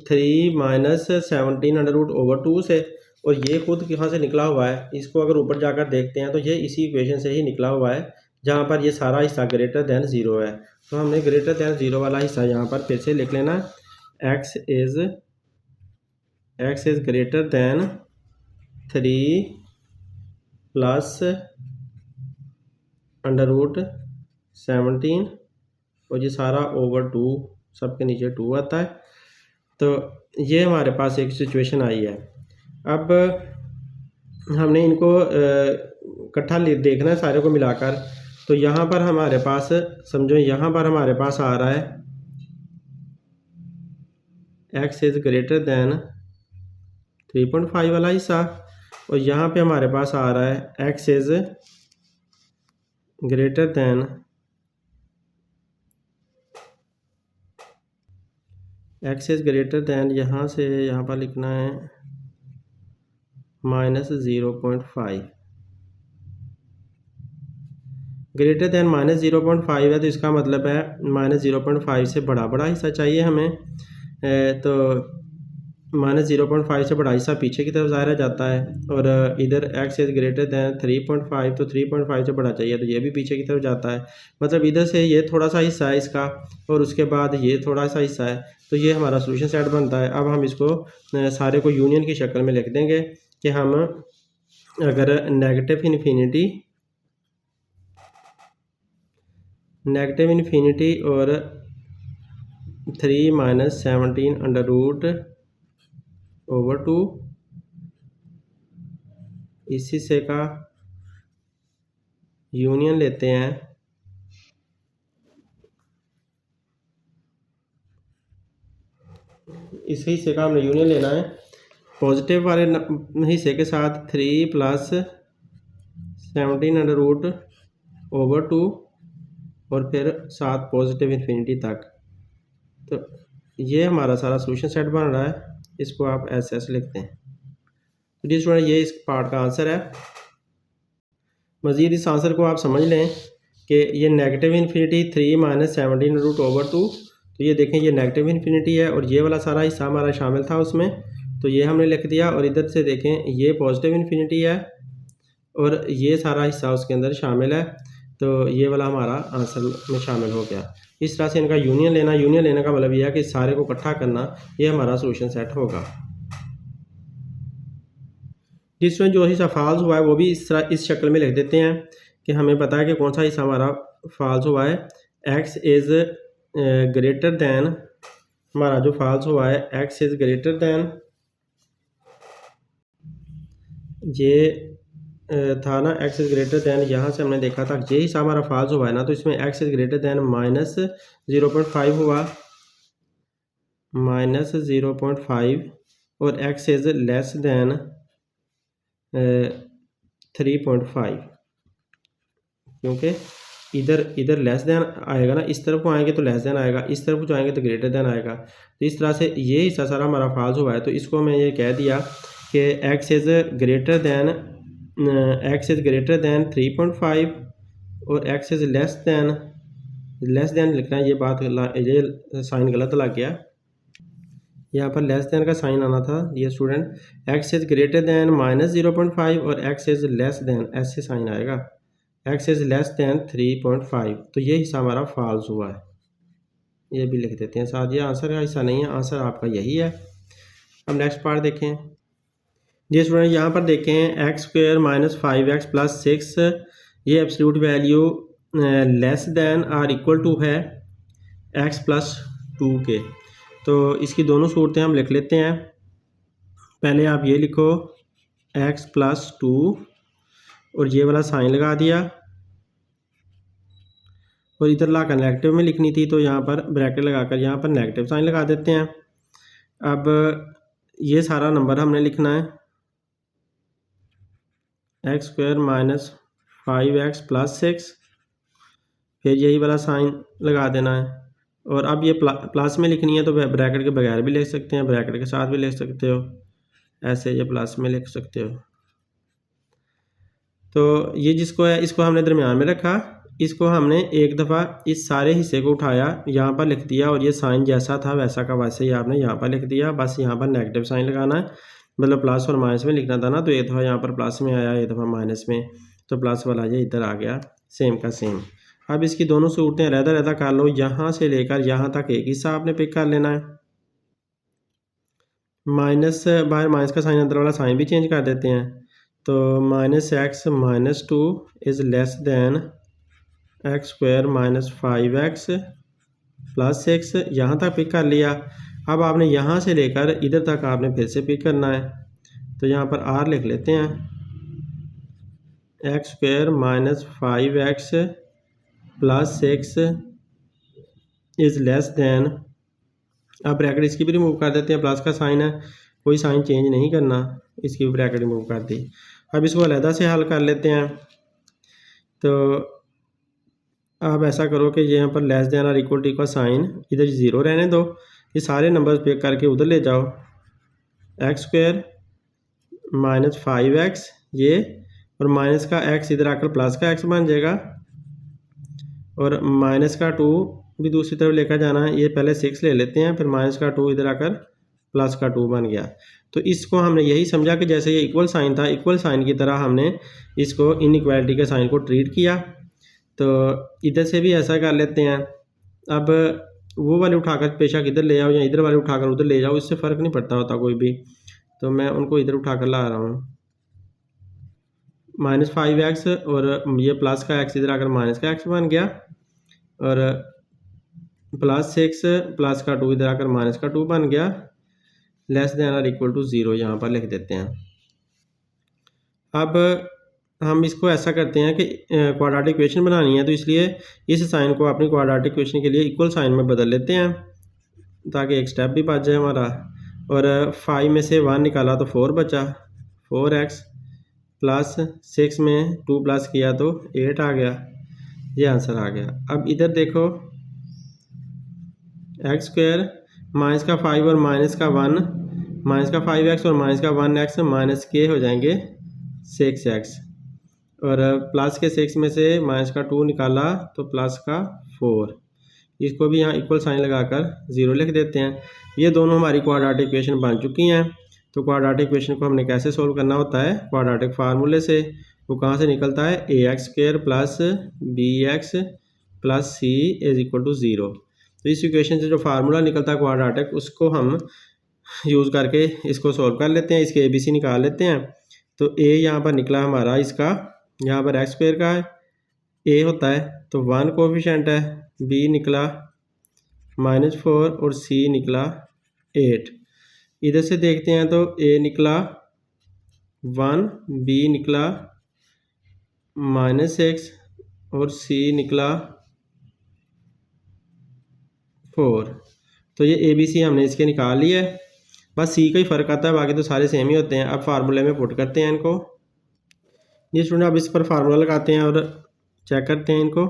3 - 17/2 से, और ये खुद कहाँ से निकला हुआ है, इसको अगर ऊपर जाकर देखते हैं तो ये इसी इक्वेशन से ही निकला हुआ है, जहाँ पर ये सारा हिस्सा ग्रेटर दैन 0 है। तो हमने ग्रेटर दैन 0 वाला हिस्सा यहाँ पर फिर से लिख लेना, x इज़ ग्रेटर दैन 3 + √17, और ये सारा ओवर 2, सबके नीचे 2 आता है। तो ये हमारे पास एक सिचुएशन आई है। अब हमने इनको इकट्ठा देखना है सारे को मिलाकर। तो यहाँ पर हमारे पास समझो, यहाँ पर हमारे पास आ रहा है x इज़ ग्रेटर दैन 3.5 वाला हिस्सा, और यहाँ पे हमारे पास आ रहा है x इज़ ग्रेटर दैन यहाँ से यहाँ पर लिखना है -0.5। ग्रेटर दैन -0.5 है, तो इसका मतलब है -0.5 से बड़ा हिस्सा चाहिए हमें। तो -0.5 से बड़ा हिस्सा पीछे की तरफ ज़ाहिर जाता है, और इधर x इज़ ग्रेटर दैन 3.5, तो 3.5 से बड़ा चाहिए, तो ये भी पीछे की तरफ जाता है। मतलब इधर से ये थोड़ा सा हिस्सा है इसका, और उसके बाद ये थोड़ा सा हिस्सा है। तो ये हमारा सॉल्यूशन सेट बनता है। अब हम इसको सारे को यूनियन की शक्ल में लिख देंगे कि हम अगर नेगेटिव इन्फिनिटी और 3 माइनस 17 अंडर रूट ओवर 2 इस हिस्से का यूनियन लेते हैं, इस हिस्से का हमने यूनियन लेना है पॉजिटिव वाले हिस्से के साथ 3 प्लस 17 अंडर रूट ओवर 2 और फिर साथ पॉजिटिव इन्फिनिटी तक। तो ये हमारा सारा सोल्यूशन सेट बन रहा है, इसको आप ऐसे लिखते हैं। तो डियर स्टूडेंट ये इस पार्ट का आंसर है। मज़ीद इस आंसर को आप समझ लें कि ये negative infinity 3 minus 17 root over 2, तो ये देखें ये नेगेटिव इन्फिनिटी है और ये वाला सारा हिस्सा हमारा शामिल था उसमें, तो ये हमने लिख दिया। और इधर से देखें ये पॉजिटिव इन्फिनिटी है और ये सारा हिस्सा उसके अंदर शामिल है, तो ये वाला हमारा आंसर में शामिल हो गया। इस तरह से इनका यूनियन लेने का मतलब यह है कि सारे को इकट्ठा करना, ये हमारा सोल्यूशन सेट होगा। जिसमें जो हिस्सा फॉल्स हुआ है वो भी इस तरह इस शक्ल में लिख देते हैं कि हमें पता है कि कौन सा हिस्सा हमारा फॉल्स हुआ है। एक्स इज़ ग्रेटर दैन, हमारा जो फॉल्स हुआ है एक्स इज़ ग्रेटर दैन, ये था ना एक्स इज़ ग्रेटर दैन, यहाँ से हमने देखा था ये हिस्सा हमारा फॉल्स हुआ है ना, तो इसमें x is greater then minus 0.5 हुआ, माइनस 0.5 और एक्स इज़ लेस दैन 3.5, क्योंकि इधर लेस दैन आएगा ना, इस तरफ को आएंगे तो लेस दैन आएगा, इस तरफ को आएंगे तो ग्रेटर दैन आएगा। तो इस तरह से ये हिस्सा सारा हमारा फॉल्स हुआ है, तो इसको मैं ये कह दिया कि एक्स इज़ ग्रेटर दैन 3.5 और एक्स इज़ लेस दैन लिखना है। ये बात ये साइन गलत लग गया, यहाँ पर लेस दैन का साइन आना था। ये student x is greater then minus 0.5 और एक्स इज़ लेस दैन ऐसे साइन आएगा, एक्स इज़ लेस दैन 3.5, तो ये हिस्सा हमारा फॉल्स हुआ है, ये भी लिख देते हैं साथ। ये आंसर का हिस्सा नहीं है, आंसर आपका यही है। अब नेक्स्ट पार्ट देखें। ये स्टूडेंट यहाँ पर देखें x square minus 5x plus 6, ये एब्सोल्यूट वैल्यू लेस दैन और इक्वल टू है x प्लस 2 के। तो इसकी दोनों सूरतें हम लिख लेते हैं। पहले आप ये लिखो x प्लस 2 और ये वाला साइन लगा दिया, और इधर लाकर नेगेटिव में लिखनी थी तो यहाँ पर ब्रैकेट लगाकर यहाँ पर नेगेटिव साइन लगा देते हैं। अब ये सारा नंबर हमने लिखना है x square minus 5x plus 6, फिर यही वाला साइन लगा देना है। और अब ये प्लस में लिखनी है तो ब्रैकेट के बगैर भी लिख सकते हैं, ब्रैकेट के साथ भी लिख सकते हो, ऐसे ये प्लस में लिख सकते हो। तो ये जिसको है इसको हमने दरमियान में रखा, इसको हमने एक दफ़ा इस सारे हिस्से को उठाया यहाँ पर लिख दिया, और ये साइन जैसा था वैसा का वैसे ही आपने यहाँ पर लिख दिया। बस यहाँ पर नेगेटिव साइन लगाना है, मतलब प्लस और माइनस में लिखना था ना, तो एक दफ़ा यहाँ पर प्लस में आया, एक दफ़ा माइनस में, तो प्लस वाला ये इधर आ गया सेम का सेम। अब इसकी दोनों सूरतें अलग-अलग कर लो, यहाँ से लेकर यहाँ तक एक हिस्सा आपने पिक कर लेना है। माइनस बाहर माइनस का साइन, अंदर वाला साइन भी चेंज कर देते हैं, तो minus x minus 2 is less then x square minus 5x plus 6, यहाँ तक पिक कर लिया। अब आपने यहाँ से लेकर इधर तक आपने फिर से पिक करना है, तो यहाँ पर r लिख लेते हैं, x square minus 5x plus 6 is less then, अब ब्रैकेट इसकी भी रिमूव कर देते हैं, प्लस का साइन है, कोई साइन चेंज नहीं करना, इसकी भी ब्रैकेट रिमूव कर दी। अब इसको अलहदा से हल कर लेते हैं। तो आप ऐसा करो कि यहाँ पर लेस देन और इक्वल टू का साइन इधर 0 रहने दो, ये सारे नंबर्स पे करके उधर ले जाओ, एक्स स्क्वायर माइनस 5x ये, और माइनस का x इधर आकर प्लस का x बन जाएगा, और माइनस का 2 भी दूसरी तरफ लेकर जाना है। ये पहले 6 ले लेते हैं, फिर माइनस का 2 इधर आकर प्लस का 2 बन गया। तो इसको हमने यही समझा कि जैसे ये इक्वल साइन था, इक्वल साइन की तरह हमने इसको इनइक्वालिटी के साइन को ट्रीट किया। तो इधर से भी ऐसा कर लेते हैं। अब वो वाले उठाकर पेशा इधर ले आओ या इधर वाले उठाकर उधर ले जाओ, इससे फ़र्क नहीं पड़ता होता कोई भी, तो मैं उनको इधर उठाकर ला रहा हूँ। माइनस 5x और ये प्लस का x इधर आकर माइनस का x बन गया, और +6 प्लस का 2 इधर आकर -2 बन गया, लेस देन और इक्वल टू 0 यहाँ पर लिख देते हैं। अब हम इसको ऐसा करते हैं कि क्वाड्रेटिक इक्वेशन बनानी है, तो इसलिए इस साइन को अपनी क्वाड्रेटिक इक्वेशन के लिए इक्वल साइन में बदल लेते हैं ताकि एक स्टेप भी बच जाए हमारा। और 5 में से 1 निकाला तो 4 बचा, 4x प्लस 6 में 2 प्लस किया तो 8 आ गया, ये आंसर आ गया। अब इधर देखो x² माइनस का 5 और माइनस का 1, माइनस का 5x और माइनस का 1x माइनस के हो जाएंगे 6x, और प्लस के 6 में से माइनस का 2 निकाला तो प्लस का 4, इसको भी यहाँ इक्वल साइन लगाकर 0 लिख देते हैं। ये दोनों हमारी क्वाड्रेटिक इक्वेशन बन चुकी हैं। तो क्वाड्रेटिक इक्वेशन को हमने कैसे सोल्व करना होता है, क्वाड्रेटिक फार्मूले से। वो कहाँ से निकलता है, ax² plus bx plus c is equal to 0। तो इस इक्वेशन से जो फार्मूला निकलता है क्वाड्रेटिक, उसको हम यूज़ करके इसको सोल्व कर लेते हैं, इसके ABC निकाल लेते हैं। तो a यहाँ पर निकला हमारा इसका, यहाँ पर x² का है, a होता है तो 1 कोफिशेंट है, b निकला -4 और c निकला 8। इधर से देखते हैं तो a निकला 1, b निकला -6 और c निकला 4। तो ये ABC हमने इसके निकाल लिया है, बस C का ही फ़र्क आता है, बाकी तो सारे सेम ही होते हैं। अब फार्मूले में पुट करते हैं इनको। ये स्टूडेंट अब इस पर फार्मूला लगाते हैं और चेक करते हैं इनको।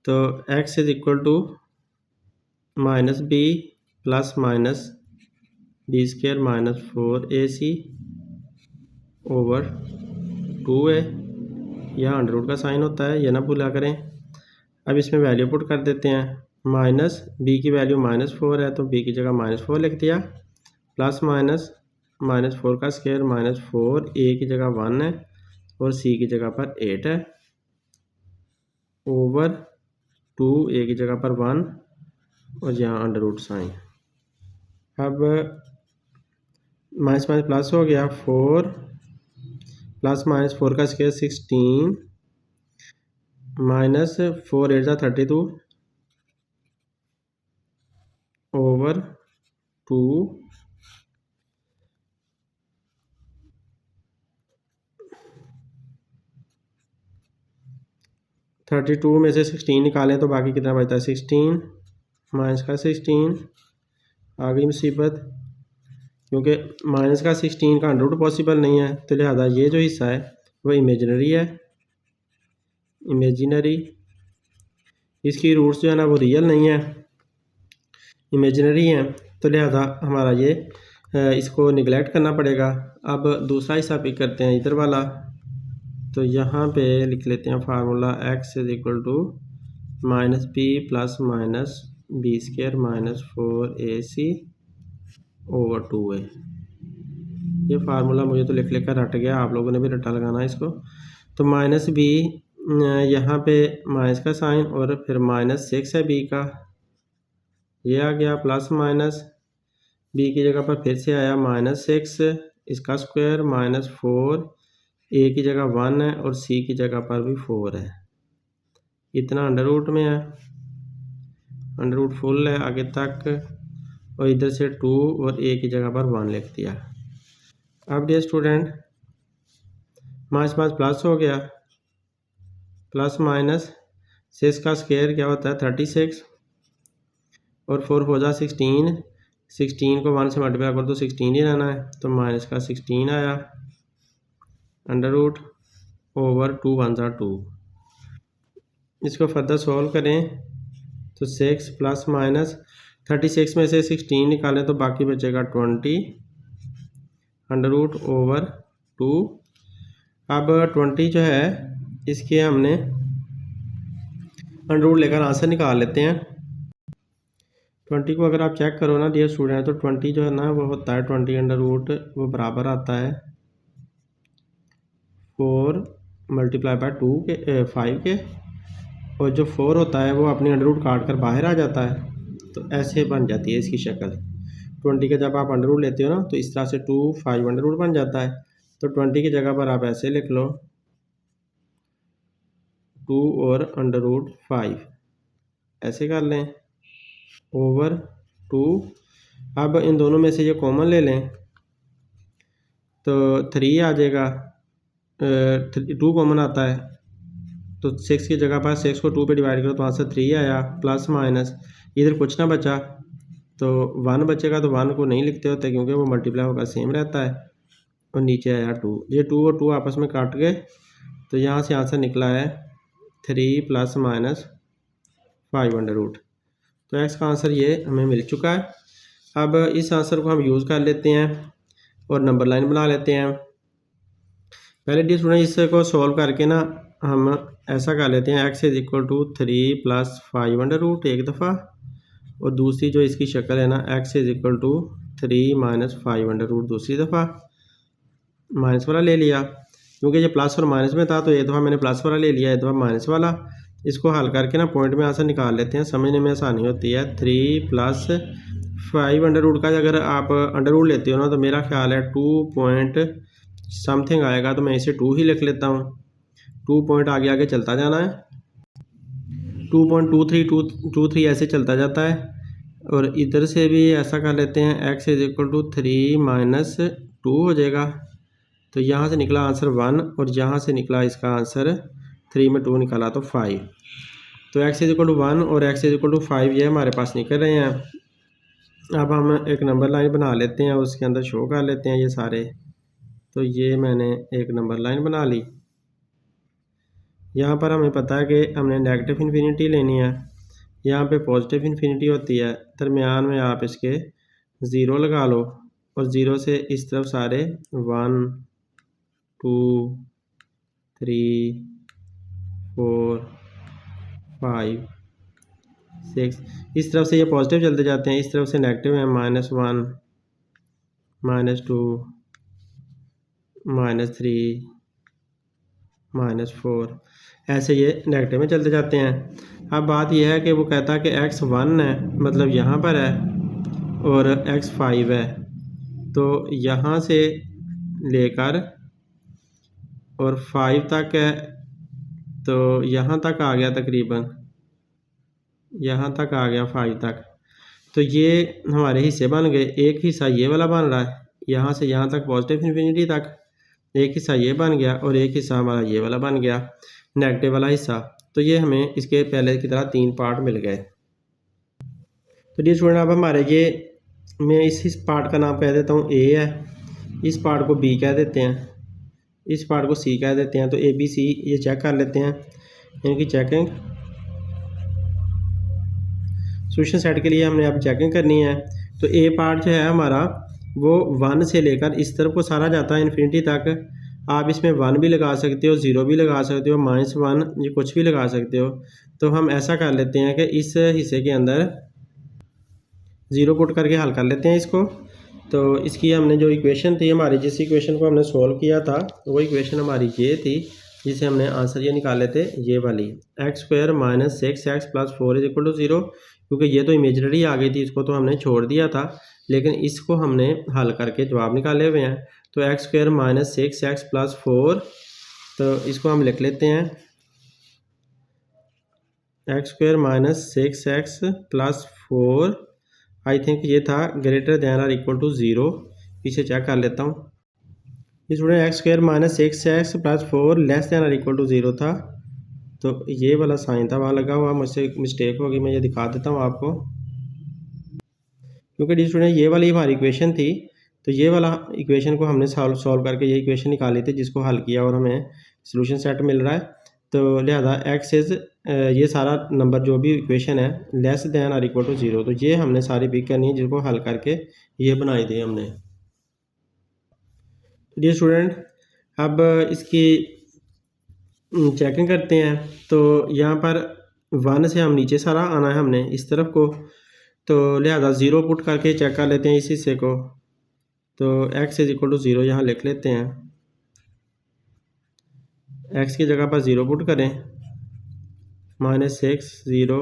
तो x is equal to -b plus minus b² minus 4ac over 2a, यहाँ अंडर रूट का साइन होता है, ये ना भूला करें। अब इसमें वैल्यू पुट कर देते हैं, माइनस b की वैल्यू -4 है तो b की जगह -4 लिख दिया, प्लस माइनस -4 का स्क्वायर -4, a की जगह 1 है और c की जगह पर 8 है, ओवर 2 a की जगह पर 1 और यहाँ अंडर रूट साइन। अब माइनस माइनस प्लस हो गया, 4 प्लस -4 का स्क्वायर 16 माइनस 4 8 32 ओवर 2 32 में से 16 निकालें तो बाकी कितना बचता है, 16 माइनस का 16 आ गई मुसीबत, क्योंकि माइनस का 16 का अंडर रूट पॉसिबल नहीं है, तो लिहाजा ये जो हिस्सा है वो इमेजिनरी है, इमेजिनरी। इसकी रूट्स जो है ना वो रियल नहीं है, इमेजिनरी हैं, तो लिहाजा हमारा ये इसको निगलेक्ट करना पड़ेगा। अब दूसरा हिस्सा पिक करते हैं इधर वाला, तो यहाँ पे लिख लेते हैं formula x is equal to -b plus minus b² minus 4ac over 2a। ये फार्मूला मुझे तो लिख कर रट गया, आप लोगों ने भी रट्टा लगाना है इसको। तो -b यहाँ पे माइनस का साइन और फिर -6 है b का, ये आ गया, प्लस माइनस b की जगह पर फिर से आया -6 इसका स्क्वायर -4, a की जगह 1 है और c की जगह पर भी 4 है, इतना अंडर रूट में है, अंडर रूट फुल है आगे तक, और इधर से 2 और a की जगह पर 1 लिख दिया। अब dear student minus minus plus हो गया, प्लस माइनस 6 का स्क्वायर क्या होता है 36 और 4 हो जा 16, 16 को 1 से मल्टीप्लाई कर तो 16 ही रहना है, तो माइनस का 16 आया अंडर रूट ओवर 2 1 जा 2। इसको फर्दर सॉल्व करें तो 6 प्लस माइनस 36 में से 16 निकालें तो बाकी बचेगा 20 अंडर रूट ओवर 2। अब 20 जो है इसके हमने अंडर रूट लेकर आंसर निकाल लेते हैं। 20 को अगर आप चेक करो ना डियर स्टूडेंट, तो 20 जो है ना वो होता है 20 अंडर रूट, वो बराबर आता है 4 मल्टीप्लाई बाय 2 के 5 के, और जो 4 होता है वो अपनी अंडर रूट काट कर बाहर आ जाता है, तो ऐसे बन जाती है इसकी शक्ल। 20 का जब आप अंडर रूट लेते हो ना तो इस तरह से 2 5 अंडर रूट बन जाता है, तो 20 की जगह पर आप ऐसे लिख लो 2 और अंडर रूट 5, ऐसे कर लें। ओवर 2। अब इन दोनों में से ये कॉमन ले लें तो 3 आ जाएगा, 2 कॉमन आता है तो 6 की जगह पर 6 को 2 पे डिवाइड करो तो आंसर 3 आया, प्लस माइनस इधर कुछ ना बचा तो 1 बचेगा, तो 1 को नहीं लिखते होते क्योंकि वो मल्टीप्लाई होकर सेम रहता है, और नीचे आया 2। ये 2 और 2 आपस में काट गए तो यहाँ से आंसर निकला है 3 प्लस माइनस 5√। तो एक्स का आंसर ये हमें मिल चुका है। अब इस आंसर को हम यूज़ कर लेते हैं और नंबर लाइन बना लेते हैं। पहले डियर स्टूडेंट इसको सॉल्व करके ना हम ऐसा कर लेते हैं, x is equal to 3 plus 5√, एक दफ़ा, और दूसरी जो इसकी शक्ल है ना x is equal to 3 minus 5√, दूसरी दफ़ा माइनस वाला ले लिया, क्योंकि ये प्लस और माइनस में था तो एक दफ़ा मैंने प्लस वाला ले लिया, एक दफ़ा माइनस वाला। इसको हल करके ना पॉइंट में आंसर निकाल लेते हैं, समझने में आसानी होती है। 3 प्लस 5√, का अगर आप अंडर लेते हो ना तो मेरा ख्याल है 2 पॉइंट समथिंग आएगा, तो मैं इसे 2 ही लिख लेता हूँ। 2 पॉइंट आगे आगे चलता जाना है, 2.23 ऐसे चलता जाता है। और इधर से भी ऐसा कर लेते हैं, x is equal to 3 minus 2 हो जाएगा, तो यहाँ से निकला आंसर 1 और यहाँ से निकला इसका आंसर 3 में 2 निकाला तो 5। तो x इज इक्वल टू 1 और x इज इक्वल टू 5 ये हमारे पास निकल रहे हैं। अब हम एक नंबर लाइन बना लेते हैं, उसके अंदर शो कर लेते हैं ये सारे। तो ये मैंने एक नंबर लाइन बना ली। यहाँ पर हमें पता है कि हमने नेगेटिव इन्फिनिटी लेनी है, यहाँ पे पॉजिटिव इन्फिनिटी होती है, दरमियान में आप इसके 0 लगा लो और 0 से इस तरफ सारे 1 2 3 4 5 6 इस तरफ से ये पॉजिटिव चलते जाते हैं, इस तरफ से नेगेटिव है, -1 -2 -3 -4 ऐसे ये नेगेटिव में चलते जाते हैं। अब बात यह है कि वो कहता है कि x 1 है, मतलब यहाँ पर है, और x 5 है, तो यहाँ से लेकर और 5 तक है, तो यहाँ तक आ गया, तकरीबन यहाँ तक आ गया 5 तक। तो ये हमारे हिस्से बन गए, एक हिस्सा ये वाला बन रहा है, यहाँ से यहाँ तक पॉजिटिव इन्फिनिटी तक, एक हिस्सा ये बन गया और एक हिस्सा हमारा ये वाला बन गया, नेगेटिव वाला हिस्सा। तो ये हमें इसके पहले की तरह 3 पार्ट मिल गए। तो डियर स्टूडेंट अब हमारे ये, मैं इस पार्ट का नाम कह देता हूँ A है, इस पार्ट को B कह देते हैं, इस पार्ट को C कह देते हैं। तो ABC ये चेक कर लेते हैं, इनकी चेकिंग सोल्यूशन सेट के लिए हमने अब चेकिंग करनी है। तो A पार्ट जो है हमारा वो 1 से लेकर इस तरफ को सारा जाता है इन्फिनिटी तक। आप इसमें 1 भी लगा सकते हो, 0 भी लगा सकते हो, -1 ये कुछ भी लगा सकते हो। तो हम ऐसा कर लेते हैं कि इस हिस्से के अंदर 0 पुट करके हल कर लेते हैं इसको। तो इसकी हमने जो इक्वेशन थी हमारी, जिस इक्वेशन को हमने सोल्व किया था वो इक्वेशन हमारी ये थी, जिसे हमने आंसर ये निकाले थे, ये वाली x² - 6x + 4 = 0। क्योंकि ये तो इमेजिनरी आ गई थी, इसको तो हमने छोड़ दिया था, लेकिन इसको हमने हल करके जवाब निकाले हुए हैं। तो x² - 6x + 4, तो इसको हम लिख लेते हैं x² - 6x + 4, आई थिंक ये था > 0। पीछे चेक कर लेता हूँ, स्टूडेंट x² - 6x + 4 <= 0 था, तो ये वाला साइन था वहाँ लगा हुआ, मुझसे मिस्टेक होगी, मैं ये दिखा देता हूँ आपको। क्योंकि स्टूडेंट ये वाली हमारी इक्वेशन थी, तो ये वाला इक्वेशन को हमने सॉल्व करके ये इक्वेशन निकाली थी, जिसको हल किया और हमें सॉल्यूशन सेट मिल रहा है। तो लिहाजा x इज़ ये सारा नंबर जो भी इक्वेशन है <= 0, तो ये हमने सारी पिक करनी है, जिसको हल करके ये बनाई थी हमने। डियर स्टूडेंट अब इसकी चेकिंग करते हैं। तो यहाँ पर 1 से हम नीचे सारा आना है हमने इस तरफ को, तो लिहाजा 0 पुट करके चेक कर लेते हैं इस हिस्से को। तो x = 0 यहाँ लिख लेते हैं, x की जगह पर 0 पुट करें, -6 0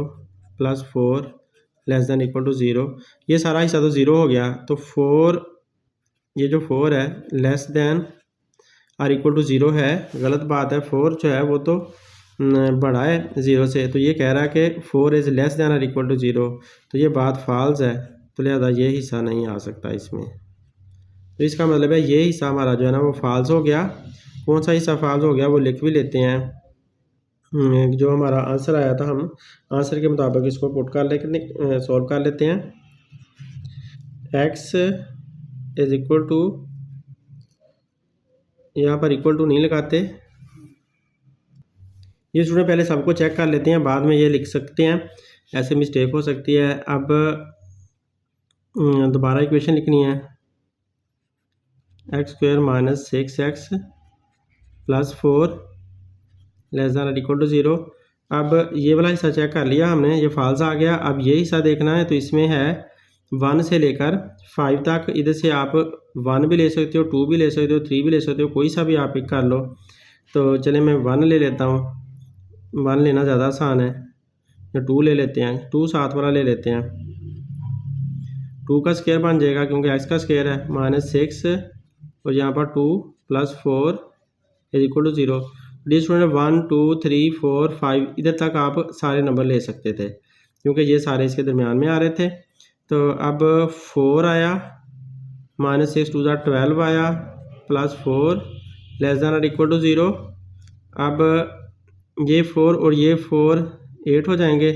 + 4 <= 0। ये सारा हिस्सा तो 0 हो गया, तो 4, ये जो 4 है <= 0 है, गलत बात है। 4 जो है वो तो बड़ा है 0 से, तो ये कह रहा है कि 4 इज़ लेस दैन और इक्वल टू 0, तो ये बात फाल्स है, तो लिहाजा ये हिस्सा नहीं आ सकता इसमें। तो इसका मतलब है ये हिस्सा हमारा जो है ना वो फाल्स हो गया। कौन सा हिस्सा फाल्स हो गया वो लिख भी लेते हैं। जो हमारा आंसर आया था हम आंसर के मुताबिक इसको पुट कर लेते, सॉल्व कर लेते हैं। x इज इक्वल टू, यहाँ पर इक्वल टू नहीं लगाते, ये स्टूडेंट पहले सबको चेक कर लेते हैं, बाद में ये लिख सकते हैं, ऐसे मिस्टेक हो सकती है। अब दोबारा इक्वेशन लिखनी है, x² minus 6x plus 4 less than और इक्वल टू 0। अब ये वाला हिस्सा चेक कर लिया हमने, ये फाल्स आ गया। अब ये हिस्सा देखना है, तो इसमें है 1 से लेकर 5 तक। इधर से आप 1 भी ले सकते हो, 2 भी ले सकते हो, 3 भी ले सकते हो, कोई सा भी आप पिक कर लो। तो चले मैं 1 ले लेता हूँ, 1 लेना ज़्यादा आसान है, या 2 ले लेते हैं, 2 साथ वाला ले लेते हैं। 2 का स्क्वायर बन जाएगा क्योंकि x का स्क्वायर है, माइनस 6 और यहाँ पर 2 plus 4 is equal to 0। Dear student 1 2 3 4 5 इधर तक आप सारे नंबर ले सकते थे क्योंकि ये सारे इसके दरमियान में आ रहे थे। तो अब 4 आया, माइनस 6 2 12 आया, प्लस 4 लेस दैन और इक्वल टू 0। अब ये 4 और ये 4 8 हो जाएंगे,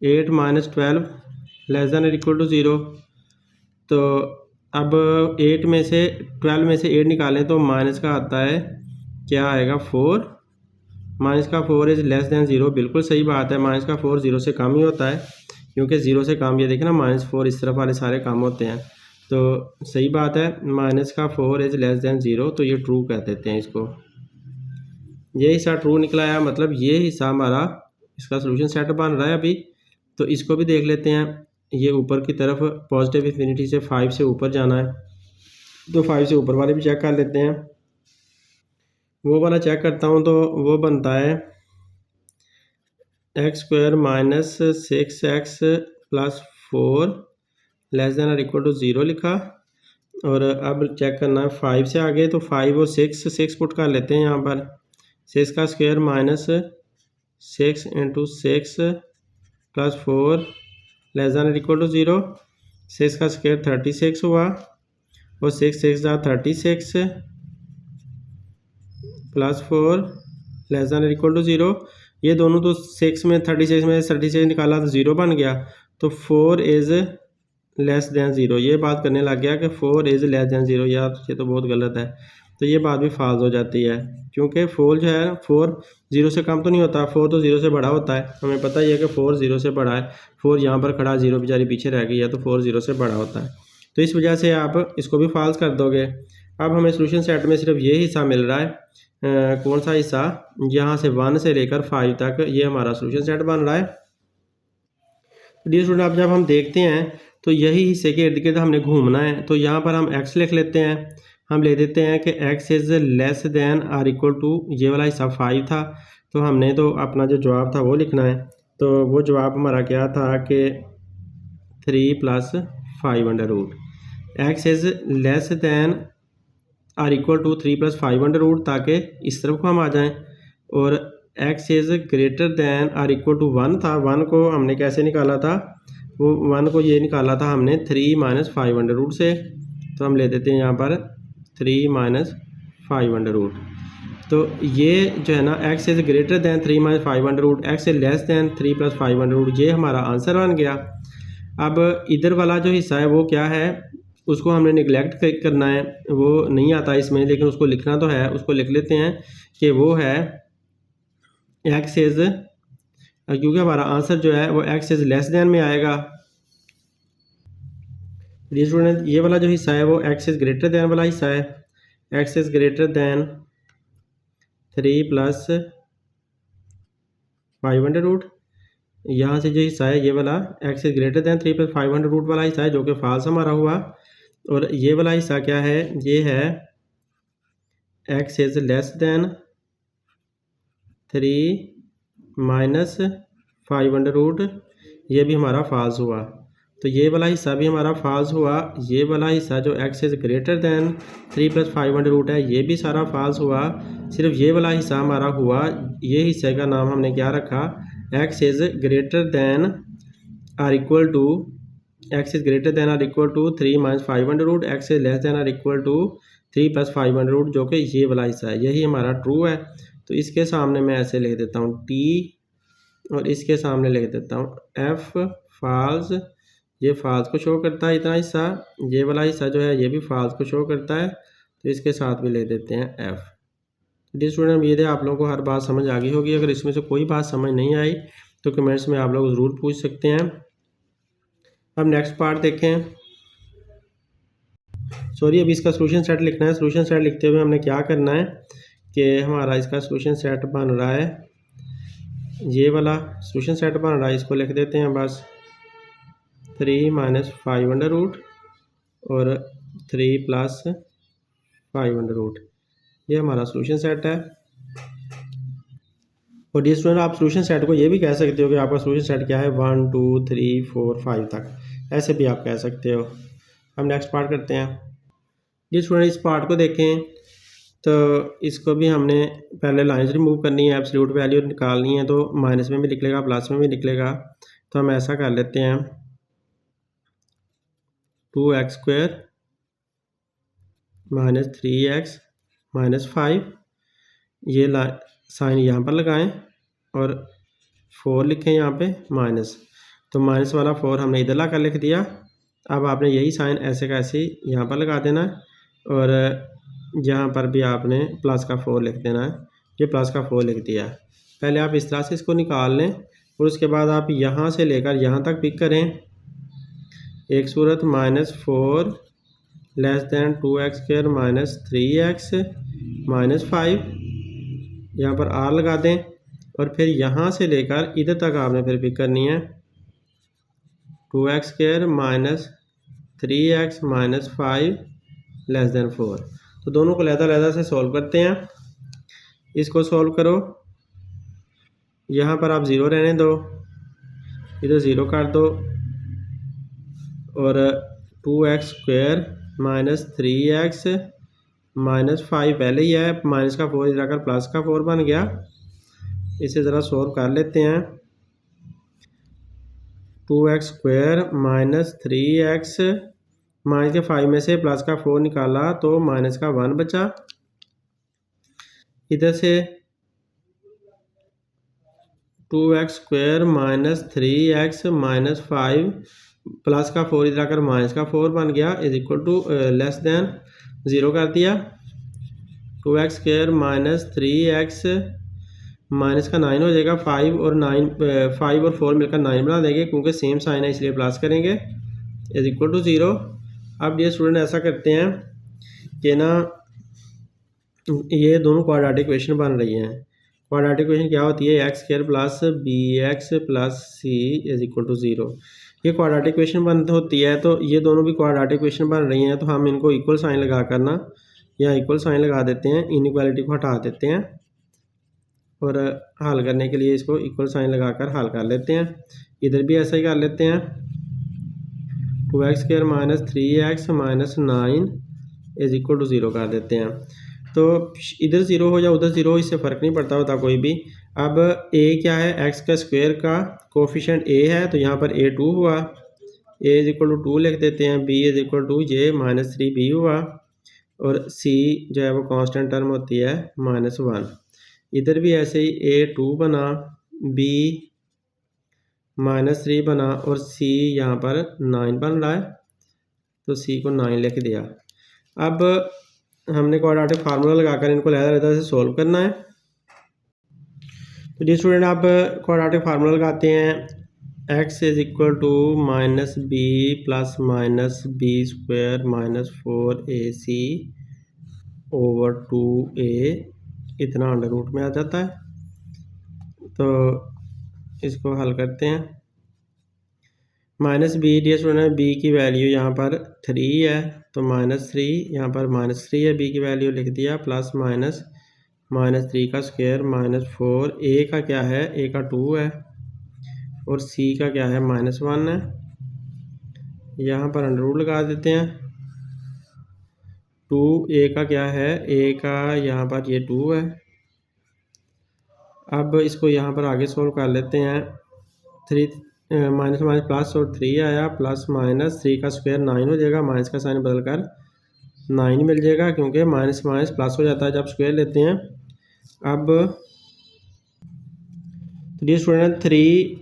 8 माइनस 12 लेस दैन और इक्वल टू 0। तो अब 8 में से 12 में से 8 निकालें तो माइनस का आता है, क्या आएगा 4, माइनस का 4 इज़ लेस दैन 0। बिल्कुल सही बात है, माइनस का 4 0 से कम ही होता है क्योंकि 0 से कम, ये देखें ना -4 इस तरफ वाले सारे कम होते हैं, तो सही बात है, माइनस का 4 इज़ लेस दैन 0, तो ये ट्रू कह देते हैं इसको। ये हिस्सा ट्रू निकला है, मतलब ये हिस्सा हमारा इसका सोल्यूशन सेट बन रहा है अभी। तो इसको भी देख लेते हैं, ये ऊपर की तरफ पॉजिटिव इन्फिनिटी से 5 से ऊपर जाना है, तो 5 से ऊपर वाले भी चेक कर लेते हैं। वो वाला चेक करता हूँ, तो वो बनता है x² minus 6x plus 4 less than और इक्वल टू 0 लिखा। और अब चेक करना है 5 से आगे, तो 5 और 6 पुट कर लेते हैं यहाँ पर। 6 का square minus 6 into 6 plus 4 less than और इक्वल टू 0। 6 का स्क्वायर 36 हुआ, और 6 6 36 प्लस 4 लेस दैन और इक्वल टू 0। ये दोनों तो 6 में 36 निकाला तो 0 बन गया, तो 4 इज़ लेस दैन 0। ये बात करने लग गया कि 4 इज़ लेस दैन 0, यार ये तो बहुत गलत है, तो ये बात भी फाल्स हो जाती है क्योंकि 4 जो है 4 0 से कम तो नहीं होता, 4 तो 0 से बड़ा होता है। हमें पता ही है कि 4 0 से बड़ा है, 4 यहाँ पर खड़ा, 0 बेचारी पीछे रह गई है, तो 4 0 से बड़ा होता है, तो इस वजह से आप इसको भी फाल्स कर दोगे। अब हमें सोल्यूशन सेट में सिर्फ ये हिस्सा मिल रहा है, कौन सा हिस्सा, यहाँ से 1 से लेकर 5 तक, ये हमारा सोल्यूशन सेट बन रहा है। डियर स्टूडेंट, अब जब हम देखते हैं तो यही हिस्से के इर्द गिर्द हमने घूमना है, तो यहाँ पर हम x लिख लेते हैं। हम ले देते हैं कि x इज़ लेस दैन और इक्वल टू, ये वाला हिस्सा 5 था, तो हमने तो अपना जो जवाब था वो लिखना है। तो वो जवाब हमारा क्या था कि 3 plus 5 under root, x is less than और equal to 3 plus 5 under root, ताकि इस तरफ को हम आ जाएं। और x इज़ ग्रेटर दैन और इक्वल टू 1 था, 1 को हमने कैसे निकाला था, वो 1 को ये निकाला था हमने 3 माइनस 5 अंडर रूट से। तो हम ले देते हैं यहाँ पर 3 माइनस 5 अंडर रूट। तो ये जो है ना x is greater than 3 minus 5 under root, x is less than 3 plus 5 under root, ये हमारा आंसर बन गया। अब इधर वाला जो हिस्सा है वो क्या है, उसको हमने निगलेक्ट करना है, वो नहीं आता इसमें, लेकिन उसको लिखना तो है, उसको लिख लेते हैं कि वो है x इज़, क्योंकि हमारा आंसर जो है वो x इज़ लेस दैन में आएगा। डियर स्टूडेंट, ये वाला जो हिस्सा है वो x इज़ ग्रेटर दैन वाला हिस्सा है, x is greater than 3 plus 5 under root. यहाँ से जो हिस्सा है ये वाला x is greater than 3 plus 5 under root वाला हिस्सा है, जो कि फाल्स हमारा हुआ। और ये वाला हिस्सा क्या है, ये है x is less than 3 minus 5 under root, ये भी हमारा फाल्स हुआ। तो ये वाला हिस्सा भी हमारा फॉल्स हुआ। ये वाला हिस्सा जो x इज़ ग्रेटर दैन 3 + 500 है ये भी सारा फॉल्स हुआ। सिर्फ ये वाला हिस्सा हमारा हुआ। ये हिस्से का नाम हमने क्या रखा, x is greater than or equal to 3 - 500, x is less than or equal to 3 + 500, जो कि ये वाला हिस्सा है, यही हमारा ट्रू है। तो इसके सामने मैं ऐसे लिख देता हूँ t और इसके सामने लिख देता हूँ f फॉल्स। ये फॉल्स को शो करता है इतना हिस्सा, ये वाला हिस्सा जो है ये भी फॉल्स को शो करता है, तो इसके साथ भी ले देते हैं f। डियर स्टूडेंट, उम्मीद है आप लोगों को हर बात समझ आ गई होगी। अगर इसमें से कोई बात समझ नहीं आई तो कमेंट्स में आप लोग ज़रूर पूछ सकते हैं। अब नेक्स्ट पार्ट देखें। सॉरी, अभी इसका सोल्यूशन सेट लिखना है। सोल्यूशन सेट लिखते हुए हमने क्या करना है कि हमारा इसका सोल्यूशन सेट बन रहा है, ये वाला सोल्यूशन सेट बन रहा है, इसको लिख देते हैं बस 3 - 500 और 3 + 500, ये हमारा सोल्यूशन सेट है। और डियर स्टूडेंट, आप सोल्यूशन सेट को ये भी कह सकते हो कि आपका सोल्यूशन सेट क्या है, 1 2 3 4 5 तक, ऐसे भी आप कह सकते हो। अब नेक्स्ट पार्ट करते हैं। डियर स्टूडेंट, इस पार्ट को देखें तो इसको भी हमने पहले लाइन्स रिमूव करनी है, एब्सोल्यूट वैल्यू निकालनी है, तो माइनस में भी निकलेगा प्लस में भी निकलेगा। तो हम ऐसा कर लेते हैं 2x² - 3x - 5, ये साइन यहाँ पर लगाएं और 4 लिखें यहाँ पे माइनस, तो माइनस वाला 4 हमने इधर ला कर लिख दिया। अब आपने यही साइन ऐसे का ऐसे यहाँ पर लगा देना है और यहाँ पर भी आपने प्लस का 4 लिख देना है। ये प्लस का 4 लिख दिया। पहले आप इस तरह से इसको निकाल लें और उसके बाद आप यहाँ से लेकर यहाँ तक पिक करें। एक सूरत -4 लेस दैन 2x² - 3x - 5, यहाँ पर r लगा दें और फिर यहाँ से लेकर इधर तक आपने फिर पिक करनी है 2x² - 3x - 5 लेस दैन 4। तो दोनों को लहदा से सॉल्व करते हैं। इसको सॉल्व करो, यहाँ पर आप 0 रहने दो, इधर 0 कर दो और 2x² - 3x - 5 पहले ही है, माइनस का 4 इधर आकर प्लस का 4 बन गया। इसे ज़रा सॉल्व कर लेते हैं। 2x² - 3x, माइनस के 5 में से प्लस का 4 निकाला तो माइनस का 1 बचा। इधर से 2x² - 3x - 5 प्लस का 4 इधर आकर माइनस का 4 बन गया, is equal to less than 0 कर दिया। 2x² - 3x माइनस का 9 हो जाएगा, 5 और 4 मिलकर 9 बना देंगे, क्योंकि सेम साइन है इसलिए प्लस करेंगे, इज इक्वल टू 0। अब ये स्टूडेंट ऐसा करते हैं कि ना ये दोनों क्वाड्रेटिक इक्वेशन बन रही हैं। क्वाड्रेटिक इक्वेशन क्या होती है, x² + bx + c is equal to 0। ये क्वाड्रेटिक इक्वेशन बन होती है, तो ये दोनों भी क्वाड्रेटिक इक्वेशन बन रही हैं, तो हम इनको इक्वल साइन लगा करना या इक्वल साइन लगा देते हैं, इनइक्वालिटी को हटा देते हैं और हल करने के लिए इसको इक्वल साइन लगाकर हल कर लेते हैं। इधर भी ऐसा ही कर लेते हैं, 2x² - 3x - 9 is equal to 0 कर देते हैं। तो इधर 0 हो या उधर 0 हो, इससे फ़र्क नहीं पड़ता होता कोई भी। अब a क्या है, x का स्क्वायर का कोफिशिएंट a है, तो यहाँ पर a 2 हुआ, a इज इक्वल टू 2 लिख देते हैं, b इज इक्वल टू ये -3b हुआ और c जो है वो कांस्टेंट टर्म होती है -1। इधर भी ऐसे ही a 2 बना, b -3 बना और c यहाँ पर 9 बन रहा है, तो c को 9 लिख दिया। अब हमने क्वाड्रेटिक फार्मूला लगाकर इनको लहदा से सॉल्व करना है। तो डियर स्टूडेंट, आप क्वाड्रेटिक फार्मूला लगाते हैं, x is equal to -b + -b² - 4ac over 2a, इतना अंडर रूट में आ जाता है। तो इसको हल करते हैं। -b, डियर स्टूडेंट, b की वैल्यू यहाँ पर 3 है, तो -3, यहाँ पर -3 है, b की वैल्यू लिख दिया, प्लस माइनस -3 का स्क्वायर -4, a का क्या है, a का 2 है और c का क्या है -1 है। यहाँ पर अंडर रूट लगा देते हैं। 2 ए का क्या है, ए का यहाँ पर ये 2 है। अब इसको यहाँ पर आगे सोल्व कर लेते हैं। 3 माइनस माइनस प्लस और 3 आया, प्लस माइनस 3 का स्क्वायर 9 हो जाएगा, माइनस का साइन बदल कर 9 मिल जाएगा, क्योंकि माइनस माइनस प्लस हो जाता है जब स्क्वायर लेते हैं। अब डियर स्टूडेंट 3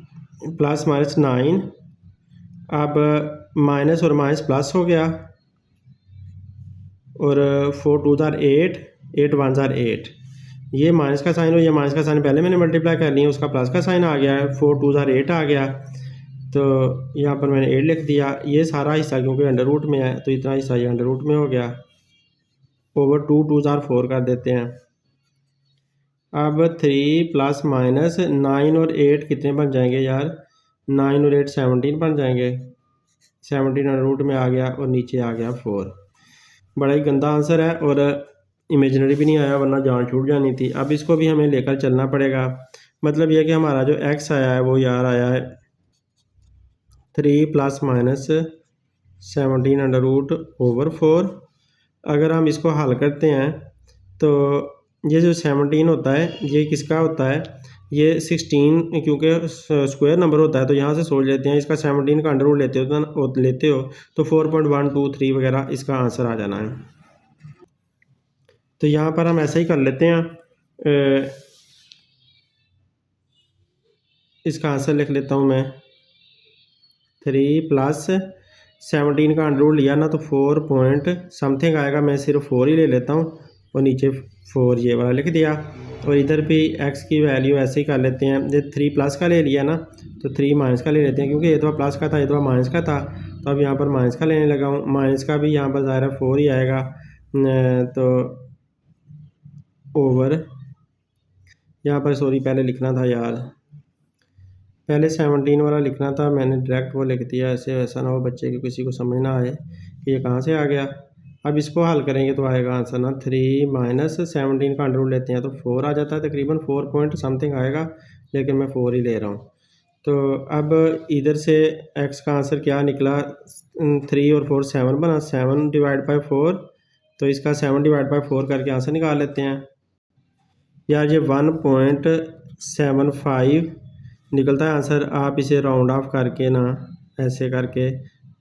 प्लस माइनस 9, अब माइनस और माइनस प्लस हो गया, और 4 2 ज़ार 8, 8 1 ज़ार 8, ये माइनस का साइन हो, ये माइनस का साइन पहले मैंने मल्टीप्लाई कर लिया, उसका प्लस का साइन आ गया है, 4 2 ज़ार 8 आ गया, तो यहाँ पर मैंने 8 लिख दिया। ये सारा हिस्सा क्योंकि अंडर रूट में है तो इतना हिस्सा ये अंडर रूट में हो गया, ओवर 2 2 ज़ार 4 कर देते हैं। अब 3 प्लस माइनस 9 और 8 कितने बन जाएंगे यार, 9 और 8 17 बन जाएंगे, 17 अंडर रूट में आ गया और नीचे आ गया 4। बड़ा ही गंदा आंसर है और इमेजिनरी भी नहीं आया, वरना जान छूट जानी थी। अब इसको भी हमें लेकर चलना पड़ेगा। मतलब यह कि हमारा जो एक्स आया है वो यार आया है 3 plus minus 17 under root over 4। अगर हम इसको हल करते हैं तो ये जो 17 होता है ये किसका होता है, ये 16, क्योंकि स्क्वायर नंबर होता है तो यहाँ से सोच लेते हैं, इसका 17 का अंडर रूट लेते हो तो 4.123 वगैरह इसका आंसर आ जाना है। तो यहाँ पर हम ऐसा ही कर लेते हैं, इसका आंसर लिख लेता हूँ मैं। 3 प्लस 17 का अंडर रूट लिया ना तो 4 पॉइंट समथिंग आएगा, मैं सिर्फ 4 ही ले लेता हूँ और नीचे 4 ये वाला लिख दिया। और इधर भी x की वैल्यू ऐसे ही कर लेते हैं, ये 3 प्लस का ले लिया ना तो 3 माइनस का ले लेते हैं, क्योंकि ये दफ़ा प्लस का था ये दफ़ा माइनस का था, तो अब यहाँ पर माइनस का लेने लगा हूँ। माइनस का भी यहाँ पर ज़ाहिर है 4 ही आएगा, तो ओवर यहाँ पर सॉरी पहले लिखना था यार, पहले 17 वाला लिखना था, मैंने डायरेक्ट वो लिख दिया, ऐसे वैसा ना हो बच्चे की किसी को समझ ना आए कि ये कहाँ से आ गया। अब इसको हल करेंगे तो आएगा आंसर ना 3 माइनस 17 का अंडर रूट लेते हैं तो 4 आ जाता है, तकरीबन 4 पॉइंट समथिंग आएगा, लेकिन मैं 4 ही ले रहा हूँ। तो अब इधर से x का आंसर क्या निकला, 3 और 4 7 बना, 7 डिवाइड बाई 4, तो इसका 7 डिवाइड बाई 4 करके आंसर निकाल लेते हैं। यार ये 1.75 निकलता है आंसर। आप इसे राउंड ऑफ करके ना ऐसे करके,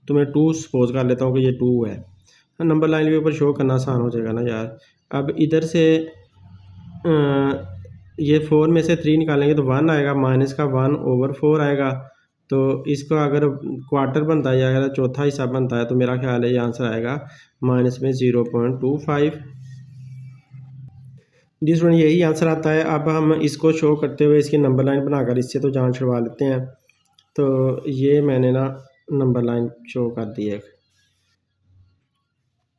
तो मैं 2 सपोज कर लेता हूँ कि ये 2 है, नंबर लाइन के ऊपर शो करना आसान हो जाएगा ना यार। अब इधर से ये 4 में से 3 निकालेंगे तो 1 आएगा, माइनस का 1 ओवर 4 आएगा, तो इसका अगर क्वार्टर बनता है या अगर चौथा हिस्सा बनता है तो मेरा ख्याल है ये आंसर आएगा माइनस में 0.25। जी स्टूडेंट यही आंसर आता है। अब हम इसको शो करते हुए इसकी नंबर लाइन बनाकर इससे तो जान छुड़वा लेते हैं। तो ये मैंने ना नंबर लाइन शो कर दी है।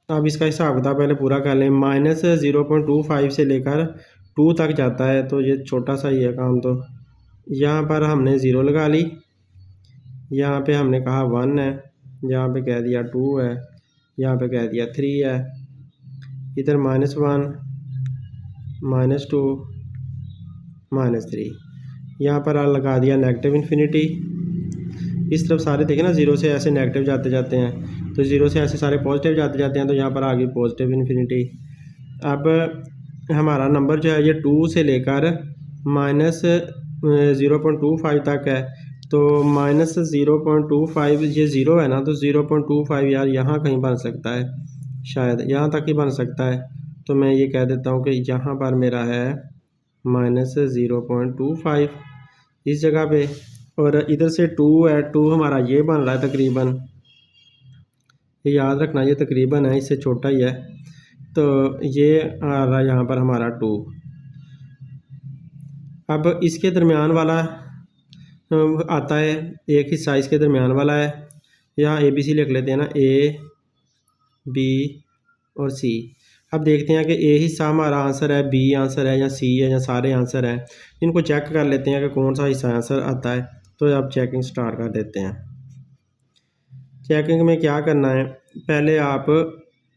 अब इसका हिसाब किताब पहले पूरा कर लें। माइनस 0.25 से लेकर 2 तक जाता है, तो ये छोटा सा ही है काम। तो यहाँ पर हमने 0 लगा ली, यहाँ पे हमने कहा 1 है, यहाँ पे कह दिया 2 है, यहाँ पे कह दिया 3 है, इधर -1 -2 -3, यहाँ पर लगा दिया नेगेटिव इन्फिनिटी। इस तरफ सारे देखें ना, 0 से ऐसे नेगेटिव जाते जाते हैं, तो 0 से ऐसे सारे पॉजिटिव जाते जाते हैं, तो यहाँ पर आ गई पॉजिटिव इन्फिनिटी। अब हमारा नंबर जो है ये 2 से लेकर माइनस 0.25 तक है, तो माइनस 0.25 ये 0 है ना, तो 0.25 यार यहाँ कहीं बन सकता है, शायद यहाँ तक ही बन सकता है। तो मैं ये कह देता हूँ कि यहाँ पर मेरा है माइनस 0.25 इस जगह पे, और इधर से 2 है, 2 हमारा ये बन रहा है तकरीबन, ये याद रखना ये तकरीबन है, इससे छोटा ही है, तो ये आ रहा है यहाँ पर हमारा 2। अब इसके दरमियान वाला आता है, एक हिस्सा इसके दरमियान वाला है, यहाँ ABC लिख लेते हैं ना, A B और C। अब देखते हैं कि A हिस्सा हमारा आंसर है, B आंसर है या C है या सारे आंसर हैं। इनको चेक कर लेते हैं कि कौन सा हिस्सा आंसर आता है। तो अब चेकिंग स्टार्ट कर देते हैं। चेकिंग में क्या करना है, पहले आप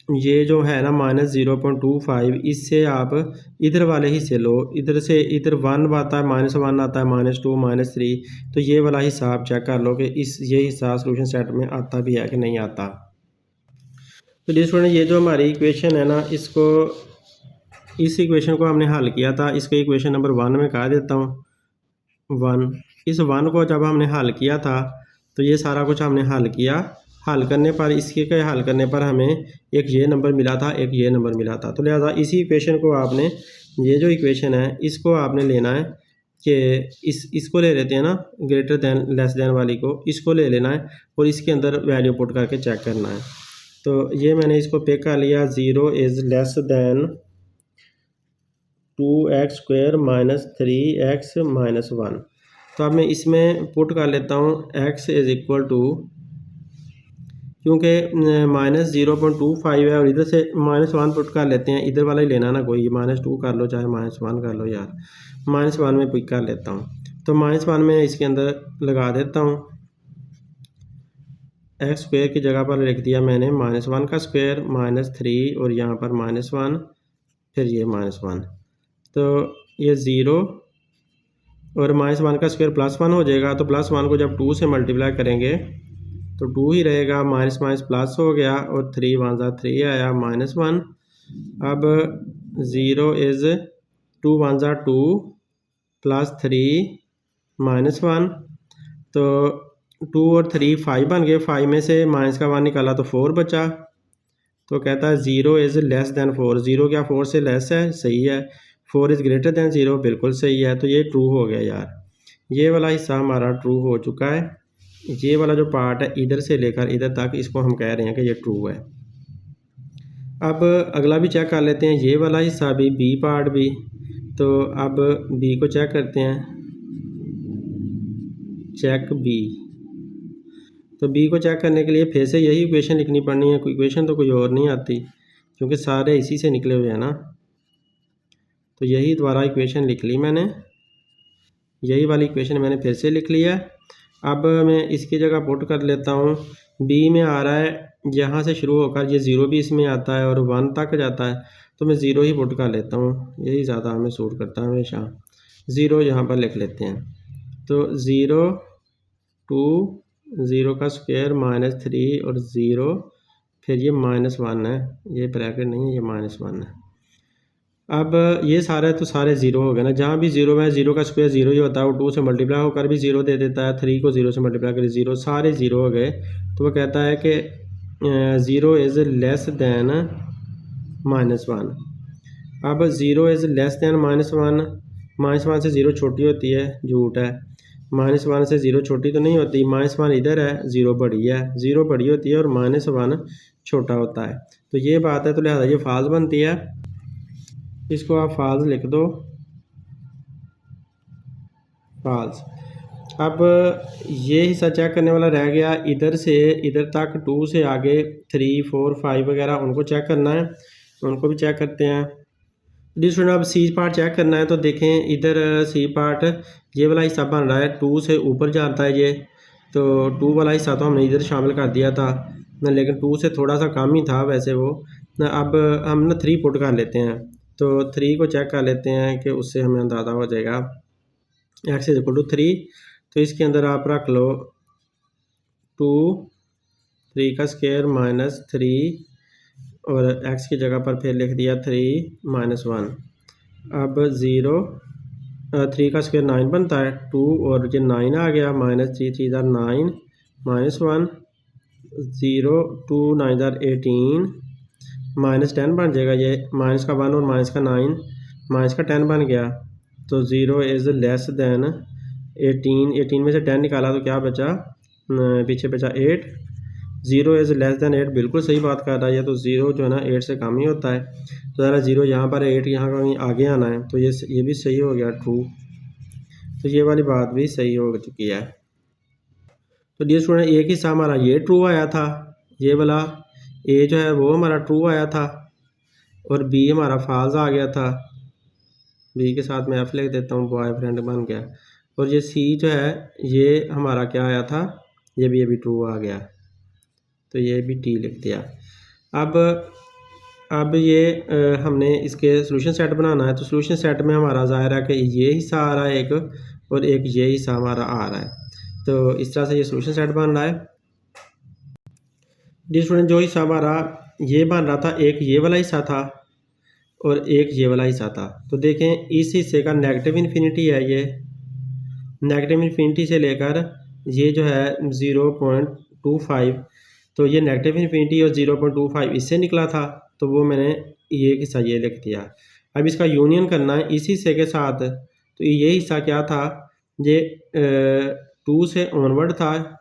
ये जो है ना -0.25, इससे आप इधर वाले हिस्से लो, इधर से इधर 1 आता है, -1 आता है, -2 -3, तो ये वाला हिस्सा आप चेक कर लो कि ये हिस्सा सोल्यूशन सेट में आता भी है कि नहीं आता। तो डियर स्टूडेंट, ये जो हमारी इक्वेशन है ना, इस इक्वेशन को हमने हल किया था। इसको इक्वेशन नंबर 1 में कहा देता हूँ 1। इस 1 को जब हमने हल किया था तो ये सारा कुछ हमने हल किया। हल करने पर इसके के हल करने पर हमें एक ये नंबर मिला था, एक ये नंबर मिला था। तो लिहाजा इसी इक्वेशन को आपने, ये जो इक्वेशन है इसको आपने लेना है कि इसको ले लेते हैं ना, ग्रेटर दैन लेस दैन वाली को, इसको ले लेना है और इसके अंदर वैल्यू पुट करके चेक करना है। तो ये मैंने इसको पिक कर लिया, 0 is less then 2x² - 3x - 1। तो अब मैं इसमें पुट कर लेता हूँ x इज़ इक्वल टू, क्योंकि -0.25 है और इधर से -1 पुट कर लेते हैं, इधर वाला ही लेना ना, कोई -2 कर लो चाहे -1 कर लो यार, -1 में पिक कर लेता हूँ। तो -1 में इसके अंदर लगा देता हूँ, x² की जगह पर लिख दिया मैंने -1 का स्क्वायर -3 और यहाँ पर -1, फिर ये -1। तो ये 0 और -1 का स्क्वायर +1 हो जाएगा। तो +1 को जब 2 से मल्टीप्लाई करेंगे तो 2 ही रहेगा, माइनस माइनस प्लस हो गया और 3 1 ज़ा 3 आया -1। अब 0 इज़ 2 1 ज़ा 2 +3 -1। तो 2 और 3 5 बन गए, 5 में से माइनस का 1 निकाला तो 4 बचा। तो कहता है 0 इज़ लेस दैन 4। 0 क्या 4 से लेस है? सही है। 4 इज़ ग्रेटर दैन 0, बिल्कुल सही है। तो ये ट्रू हो गया यार, ये वाला हिस्सा हमारा ट्रू हो चुका है। ये वाला जो पार्ट है इधर से लेकर इधर तक, इसको हम कह रहे हैं कि ये ट्रू है। अब अगला भी चेक कर लेते हैं, ये वाला हिस्सा भी, बी पार्ट भी। तो अब बी को चेक करते हैं, चेक बी। तो बी को चेक करने के लिए फिर से यही इक्वेशन लिखनी पड़नी है, कोई इक्वेशन तो कोई और नहीं आती, क्योंकि सारे इसी से निकले हुए हैं ना। तो यही दोबारा इक्वेशन लिख ली मैंने, यही वाली इक्वेशन मैंने फिर से लिख लिया। अब मैं इसकी जगह पुट कर लेता हूँ, बी में आ रहा है यहाँ से शुरू होकर, ये 0 भी इसमें आता है और 1 तक जाता है, तो मैं 0 ही पुट कर लेता हूँ, यही ज़्यादा हमें सूट करता है हमेशा। 0 यहाँ पर लिख लेते हैं। तो 0 2 0 का स्क्वायर -3 और 0, फिर ये -1 है, ये ब्रैकेट नहीं है, ये -1 है। अब ये सारे तो सारे 0 हो गए ना, जहाँ भी 0 है, 0 का स्क्वायर 0 ही होता है, वो 2 से मल्टीप्लाई होकर भी 0 दे देता है, 3 को 0 से मल्टीप्लाई करें 0, सारे 0 हो गए। तो वो कहता है कि 0 इज़ लेस दैन -1। अब 0 इज़ लेस दैन -1, -1 से 0 छोटी होती है, झूठ है। -1 से 0 छोटी तो नहीं होती, -1 इधर है, 0 बड़ी है, 0 बड़ी होती है और -1 छोटा होता है। तो ये बात है, तो लिहाजा ये फाल्स बनती है, इसको आप फाल्स लिख दो, फाल्स। अब ये हिस्सा चेक करने वाला रह गया, इधर से इधर तक 2 से आगे 3 4 5 वगैरह उनको चेक करना है, उनको भी चेक करते हैं। जिस स्टूडेंट अब सी पार्ट चेक करना है, तो देखें इधर सी पार्ट ये वाला हिस्सा बन रहा है, 2 से ऊपर जाता है ये, तो 2 वाला हिस्सा तो हमने इधर शामिल कर दिया था, लेकिन 2 से थोड़ा सा कम ही था वैसे वो। अब हम ना 3 पुट कर लेते हैं, तो 3 को चेक कर लेते हैं कि उससे हमें अंदाज़ा हो जाएगा x इज इक्वल टू 3। तो इसके अंदर आप रख लो 2 3 का स्क्वायर -3 और x की जगह पर फिर लिख दिया 3 -1। अब 0 3 का स्क्वायर 9 बनता है, 2 और ये 9 आ गया, -3 3 ज़ा 9 -1 0 2 9 ज़ा 18 -10 बन जाएगा, ये माइनस का 1 और माइनस का 9 माइनस का 10 बन गया। तो 0 इज़ लेस दैन 18, 18 में से 10 निकाला तो क्या बचा, पीछे बचा 8। 0 इज़ लेस दैन 8, बिल्कुल सही बात कर रहा है, तो 0 जो है ना 8 से कम ही होता है। तो ज़रा 0 यहाँ पर 8 यहाँ कहीं आगे आना है, तो ये भी सही हो गया, ट्रू। तो ये वाली बात भी सही हो चुकी है। तो डियर स्टूडेंट, एक हिस्सा हमारा ये ट्रू आया था, ये वाला ए जो है वो हमारा ट्रू आया था, और बी हमारा फॉल्स आ गया था। बी के साथ मैं एफ लिख देता हूँ, बॉयफ्रेंड बन गया। और ये सी जो है ये हमारा क्या आया था, ये भी ट्रू आ गया, तो ये भी टी लिख दिया। अब अब ये हमने इसके सोल्यूशन सेट बनाना है। तो सोल्यूशन सेट में हमारा ज़ाहिर है कि ये हिस्सा आ रहा है एक, और एक ये हिस्सा हमारा आ रहा है। तो इस तरह से ये सोल्यूशन सेट बन रहा है। जी स्टूडेंट, जो हिस्सा हमारा ये बन रहा था, एक ये वाला हिस्सा था और एक ये वाला हिस्सा था। तो देखें इस हिस्से का नेगेटिव इन्फिनिटी है, ये नेगेटिव इन्फिनिटी से लेकर ये जो है 0.25, तो ये नेगेटिव इन्फिनिटी और 0.25 इससे निकला था, तो वो मैंने ये हिस्सा ये लिख दिया। अब इसका यूनियन करना है इस हिस्से के साथ। तो ये हिस्सा क्या था, ये 2 से ऑनवर्ड था,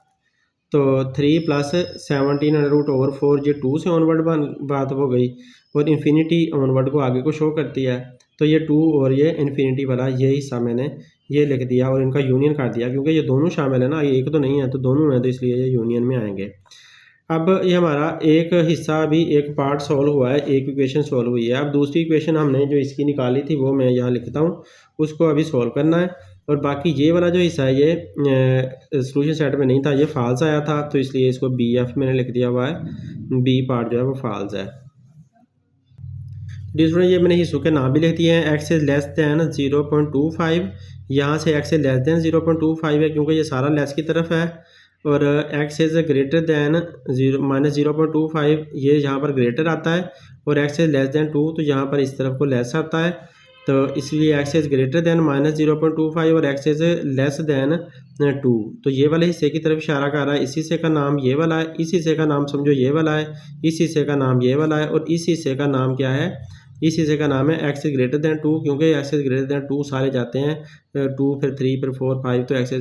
तो 3 + 17√/4 ये 2 से ऑनवर्ड बात हो गई, और इन्फिनिटी ऑनवर्ड को आगे को शो करती है। तो ये 2 और ये इन्फिनिटी वाला ये हिस्सा मैंने ये लिख दिया और इनका यूनियन कर दिया, क्योंकि ये दोनों शामिल है ना, ये एक तो नहीं है, तो दोनों हैं, तो इसलिए ये यूनियन में आएंगे। अब ये हमारा एक हिस्सा अभी एक पार्ट सॉल्व हुआ है, एक इक्वेशन सॉल्व हुई है। अब दूसरी इक्वेशन हमने जो इसकी निकाली थी वो मैं यहाँ लिखता हूँ, उसको अभी सॉल्व करना है। और बाकी ये वाला जो हिस्सा है ये सोल्यूशन सेट में नहीं था, ये फाल्स आया था, तो इसलिए इसको BF मैंने लिख दिया हुआ है, बी पार्ट जो है वो फाल्स है। स्टूडेंट, ये मैंने हिस्सों के नाम भी लिख दिए हैं। x इज़ लेस दैन 0.25, यहाँ से x इज़ लेस दैन 0.25 है क्योंकि ये सारा लेस की तरफ है, और x इज़ ग्रेटर दैन -0.25 ये यहाँ पर ग्रेटर आता है, और x इज़ लेस दैन 2 तो यहाँ पर इस तरफ को लेस आता है। तो इसलिए x इज़ ग्रेटर दैन -0.25 और x इज़ लेस दैन 2, तो ये वाले हिस्से की तरफ इशारा कर रहा है। इस हिस्से का नाम ये वाला है, इस हिस्से का नाम समझो ये वाला है, इस हिस्से का नाम ये वाला है, और इस हिस्से का नाम क्या है, इस हिस्से का नाम है x इज़ ग्रेटर दैन 2, क्योंकि x इज़ ग्रेटर दैन 2 सारे जाते हैं 2 फिर 3 फिर 4 5, तो x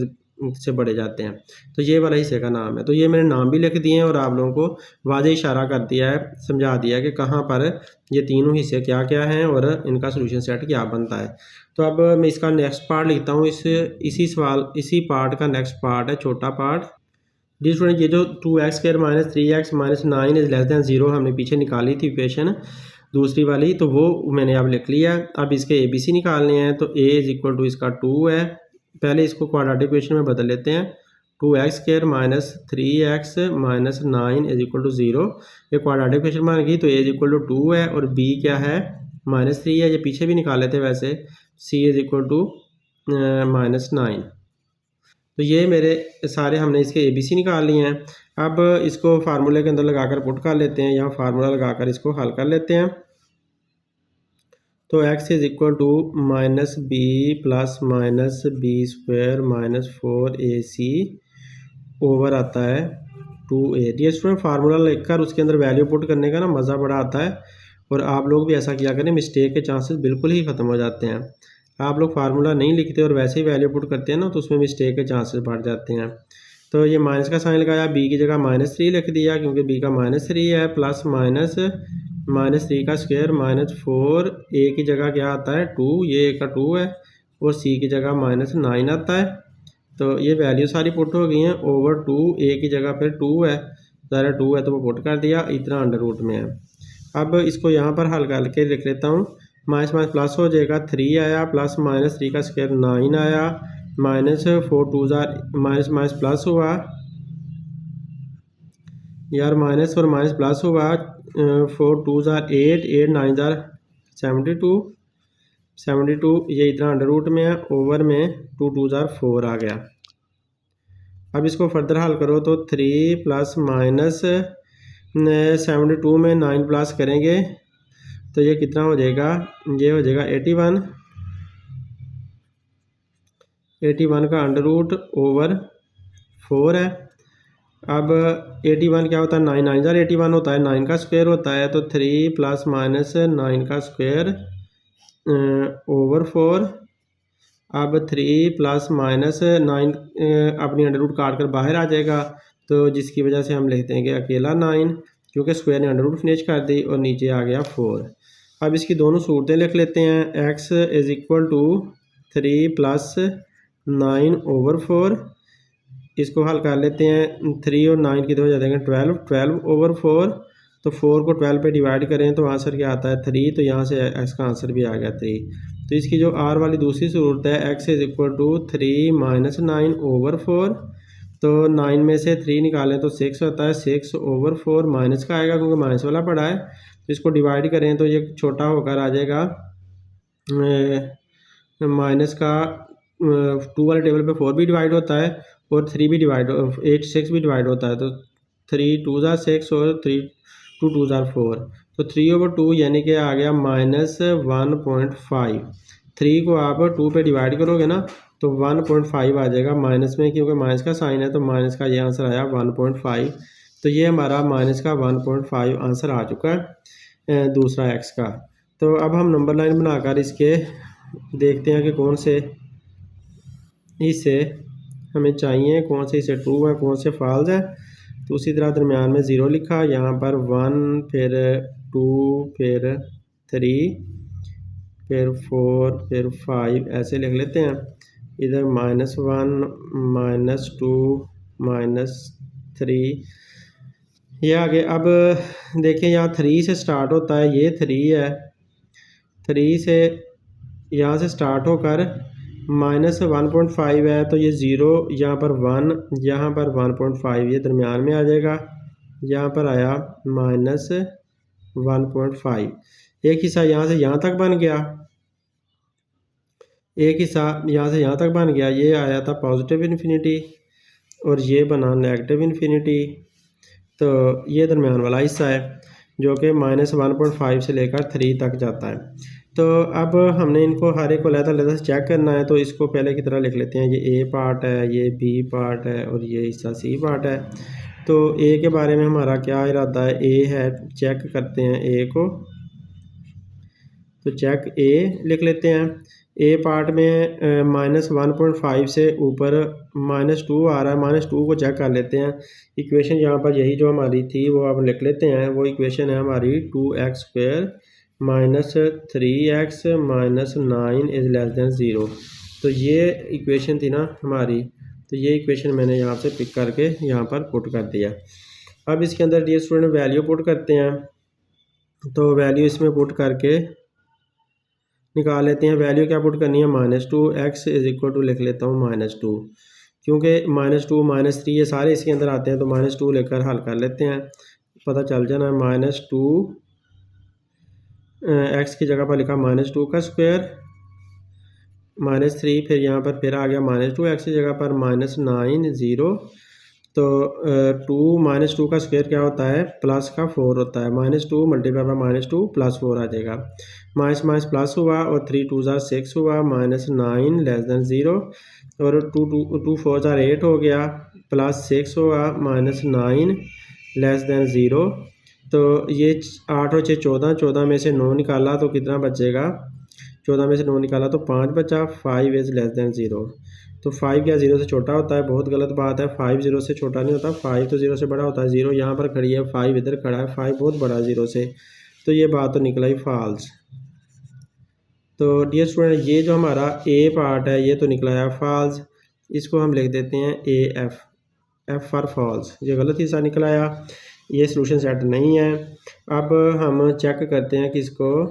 से बड़े जाते हैं। तो ये वाला हिस्से का नाम है। तो ये मैंने नाम भी लिख दिए हैं और आप लोगों को वाज़ेह इशारा कर दिया है, समझा दिया है कि कहाँ पर ये तीनों हिस्से क्या क्या हैं और इनका सोल्यूशन सेट क्या बनता है। तो अब मैं इसका नेक्स्ट पार्ट लिखता हूँ, इसी पार्ट का नेक्स्ट पार्ट है, छोटा पार्ट। जी स्टूडेंट, ये जो 2x² - 3x - 9 is less than 0 हमने पीछे निकाली थी इक्वेशन दूसरी वाली, तो वो मैंने अब लिख लिया। अब इसके ABC निकालने हैं, तो a = इसका 2 है। पहले इसको क्वाड्रेटिक इक्वेशन में बदल लेते हैं। 2x² - 3x - 9 = 0, ये क्वाड्रेटिक इक्वेशन बन गई। तो a = 2 है और b क्या है, -3 है, ये पीछे भी निकाले थे वैसे। c = -9। तो ये मेरे सारे हमने इसके ABC निकाल लिए हैं। अब इसको फार्मूले के अंदर लगाकर पुट कर लेते हैं, यहाँ फार्मूला लगाकर इसको हल कर लेते हैं। तो x is equal to -b plus -b² - 4ac over आता है 2a। ये स्टूडेंट फार्मूला लिखकर उसके अंदर वैल्यू पुट करने का ना मज़ा बड़ा आता है, और आप लोग भी ऐसा किया करें, मिस्टेक के चांसेस बिल्कुल ही ख़त्म हो जाते हैं। आप लोग फार्मूला नहीं लिखते और वैसे ही वैल्यू पुट करते हैं ना, तो उसमें मिस्टेक के चांसेस बढ़ जाते हैं। तो ये माइनस का साइन लगाया, b की जगह -3 लिख दिया क्योंकि b का -3 है, प्लस -3 का स्क्वायर -4, a की जगह क्या आता है 2, ये a का 2 है, और c की जगह -9 आता है। तो ये वैल्यू सारी पुट हो गई हैं, ओवर 2, a की जगह फिर 2 है, ज़रा 2 है तो वो पुट कर दिया, इतना अंडर रूट में है। अब इसको यहाँ पर हल करके लिख लेता हूँ, माइनस माइनस प्लस हो जाएगा, 3 आया, प्लस -3 का स्क्वायर 9 आया, -4 2 माइनस प्लस हुआ यार, माइनस और माइनस प्लस हुआ, 4 2 8, 8 9 72, ये इतना अंडर रूट में है, ओवर में 2 2 4 आ गया। अब इसको फर्दर हल करो तो 3 प्लस -72 में 9 प्लस करेंगे तो ये कितना हो जाएगा, ये हो जाएगा 81 का अंडर रूट ओवर 4 है। अब 81 क्या होता है, 9 9 81 होता है, 9 का स्क्वायर होता है, तो 3 प्लस -9 का स्क्वायर ओवर 4। अब 3 प्लस -9 अपनी अंडर रूट काट कर बाहर आ जाएगा, तो जिसकी वजह से हम लिखते हैं कि अकेला 9, क्योंकि स्क्वायर ने अंडर रूट फिनिश कर दी और नीचे आ गया 4। अब इसकी दोनों सूरतें लिख लेते हैं, x is equal to 3 plus 9 over 4। इसको हल कर लेते हैं, 3 और 9 कितने हो जाते हैं 12 ओवर 4। तो 4 को 12 पे डिवाइड करें तो आंसर क्या आता है 3, तो यहाँ से x का आंसर भी आ गया 3। तो इसकी जो r वाली दूसरी सूरत है, x is equal to 3 minus 9 over 4। तो 9 में से 3 निकालें तो 6 होता है, 6 ओवर 4 माइनस का आएगा क्योंकि माइनस वाला पड़ा है, तो इसको डिवाइड करें तो ये छोटा होकर आ जाएगा माइनस का 2 वाले टेबल पे 4 भी डिवाइड होता है और 3 भी डिवाइड 8 6 भी डिवाइड होता है। तो 3 2 ज़ा 6 और 3 2 2 ज़ा 4, तो 3/2 यानी कि आ गया -1.5। 3 को आप 2 पे डिवाइड करोगे ना तो 1.5 आ जाएगा माइनस में, क्योंकि माइनस का साइन है तो माइनस का ये आंसर आया 1.5। तो ये हमारा माइनस का 1.5 आंसर आ चुका है दूसरा एक्स का। तो अब हम नंबर लाइन बनाकर इसके देखते हैं कि कौन से इसे हमें चाहिए, कौन से इसे ट्रू है, कौन से फॉल्स है। तो उसी तरह दरमियान में 0 लिखा, यहाँ पर 1 फिर 2 फिर 3 फिर 4 फिर 5 ऐसे लिख लेते हैं। इधर -1 -2 -3 ये आगे। अब देखें यहाँ 3 से स्टार्ट होता है, ये 3 है, 3 से यहाँ से स्टार्ट होकर -1.5 है तो ये 0, यहाँ पर 1, यहाँ पर 1.5 ये दरमियान में आ जाएगा। यहाँ पर आया -1.5। एक हिस्सा यहाँ से यहाँ तक बन गया, एक हिस्सा यहाँ से यहाँ तक बन गया, ये आया था पॉजिटिव इन्फिनिटी और ये बना नेगेटिव इन्फिनिटी। तो ये दरमियान वाला हिस्सा है जो कि -1.5 से लेकर 3 तक जाता है। तो अब हमने इनको हर एक को अलग-अलग से चेक करना है। तो इसको पहले की तरह लिख लेते हैं, ये ए पार्ट है, ये बी पार्ट है और ये हिस्सा सी पार्ट है। तो ए के बारे में हमारा क्या इरादा है, ए है, चेक करते हैं ए को। तो चेक ए लिख लेते हैं। ए पार्ट में -1.5 से ऊपर -2 आ रहा है, -2 को चेक कर लेते हैं। इक्वेशन यहाँ पर यही जो हमारी थी वो अब लिख लेते हैं। वो इक्वेशन है हमारी 2x² -3x -9 is less than 0। तो ये इक्वेशन थी ना हमारी, तो ये इक्वेशन मैंने यहाँ से पिक करके यहाँ पर पुट कर दिया। अब इसके अंदर डियर स्टूडेंट वैल्यू पुट करते हैं। तो वैल्यू इसमें पुट करके निकाल लेते हैं। वैल्यू क्या पुट करनी है, -2x = लिख लेता हूँ -2, क्योंकि -2 -3 ये सारे इसके अंदर आते हैं तो -2 लेकर हल कर लेते हैं, पता चल जाना है। -2 x की जगह पर लिखा -2 का स्क्वायर -3, फिर यहाँ पर फिर आ गया -2x की जगह पर -9 0। तो 2 -2 का स्क्वायर क्या होता है, प्लस का 4 होता है। -2 मल्टीप्लाई बाय -2 +4 आ जाएगा। माइनस माइनस प्लस हुआ और 3 2 ज़ा 6 हुआ, -9 लेस दैन 0 और 2 4 ज़ा 8 हो गया, +6 हुआ, -9 लेस दैन 0। तो ये 8 और 6 14, 14 में से 9 निकाला तो कितना बचेगा, 14 में से 9 निकाला तो 5 बचा। 5 इज़ लेस दैन 0। तो 5 क्या 0 से छोटा होता है, बहुत गलत बात है। 5 0 से छोटा नहीं होता, 5 तो 0 से बड़ा होता है। 0 यहाँ पर खड़ी है, 5 इधर खड़ा है, 5 बहुत बड़ा है 0 से, तो ये बात तो निकला ही फॉल्स। तो डियर स्टूडेंट ये जो हमारा ए पार्ट है ये तो निकला है फॉल्स, इसको हम लिख देते हैं AF, F फॉर फॉल्स, ये गलत हिस्सा निकला आया, ये सॉल्यूशन सेट नहीं है। अब हम चेक करते हैं किसको,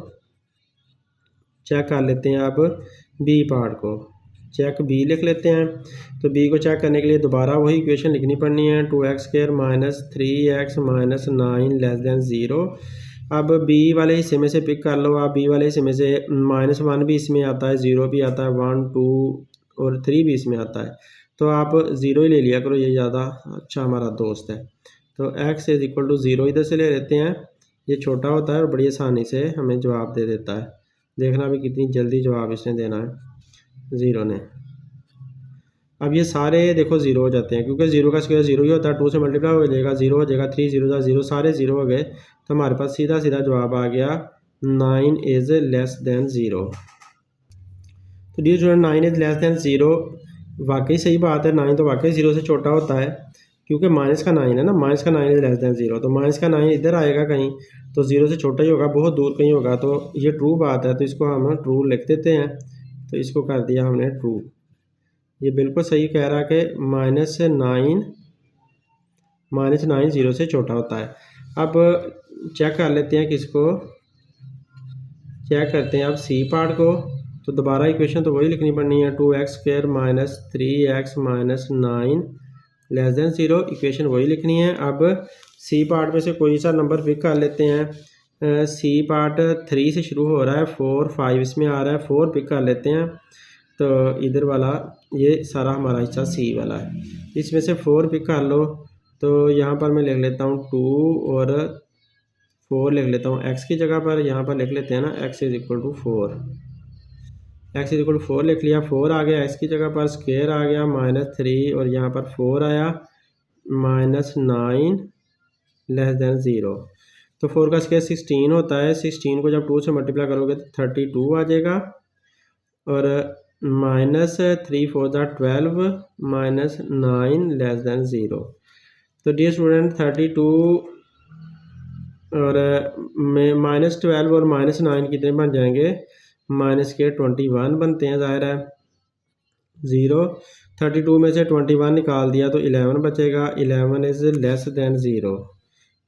चेक कर लेते हैं अब बी पार्ट को, चेक बी लिख लेते हैं। तो बी को चेक करने के लिए दोबारा वही इक्वेशन लिखनी पड़नी है, 2x² -3x -9 लेस दैन 0। अब बी वाले हिस्से में से पिक कर लो आप, बी वाले हिस्से में से -1 भी इसमें आता है, 0 भी आता है, 1 2 और 3 भी इसमें आता है। तो आप 0 ही ले लिया करो, ये ज़्यादा अच्छा हमारा दोस्त है। तो x = 0 इधर से ले लेते हैं, ये छोटा होता है और बड़ी आसानी से हमें जवाब दे देता है। देखना भी कितनी जल्दी जवाब इसने देना है 0 ने। अब ये सारे देखो 0 हो जाते हैं, क्योंकि 0 का स्क्वायर 0 ही होता है, 2 से मल्टीप्लाई हो जाएगा 0 हो जाएगा, 3 0 ज़ा 0, सारे 0 हो गए। तो हमारे पास सीधा सीधा जवाब आ गया 9 इज़ लेस दैन 0। तो dear student 9 is less than 0 वाकई सही बात है, 9 तो वाकई 0 से छोटा होता है, क्योंकि माइनस का 9 है ना, माइनस का 9 इज़ लेस दैन 0। तो माइनस का 9 इधर आएगा कहीं, तो 0 से छोटा ही होगा, बहुत दूर कहीं होगा। तो ये ट्रू बात है, तो इसको हम ट्रू लिख देते हैं। तो इसको कर दिया हमने ट्रू, ये बिल्कुल सही कह रहा है कि -9 0 से छोटा होता है। अब चेक कर लेते हैं किसको, चेक करते हैं अब सी पार्ट को। तो दोबारा इक्वेशन तो वही लिखनी पड़नी है, 2x² -3x -9 less than 0, equation वही लिखनी है। अब सी पार्ट में से कोई सा नंबर पिक कर लेते हैं, सी पार्ट 3 से शुरू हो रहा है, 4 5 इसमें आ रहा है, 4 पिक कर लेते हैं। तो इधर वाला ये सारा हमारा हिस्सा सी वाला है, इसमें से 4 पिक कर लो। तो यहाँ पर मैं लिख लेता हूँ 2 और 4 लिख लेता हूँ एक्स की जगह पर। यहाँ पर लिख लेते हैं ना x is equal to 4, x is equal to 4 लिख लिया। 4 आ गया एक्स की जगह पर, स्क्वायर आ गया -3 और यहाँ पर 4 आया -9 लेस देन 0। तो 4 का स्क्वायर 16 होता है, 16 को जब 2 से मल्टीप्लाई करोगे तो 32 आ जाएगा। और -3 4 12 -9 लेस देन 0। तो डियर स्टूडेंट 32 और -12 और -9 कितने बन जाएंगे, -21 बनते हैं, ज़ाहिर है 0। 32 में से 21 निकाल दिया तो 11 बचेगा, 11 इज़ लेस देन 0।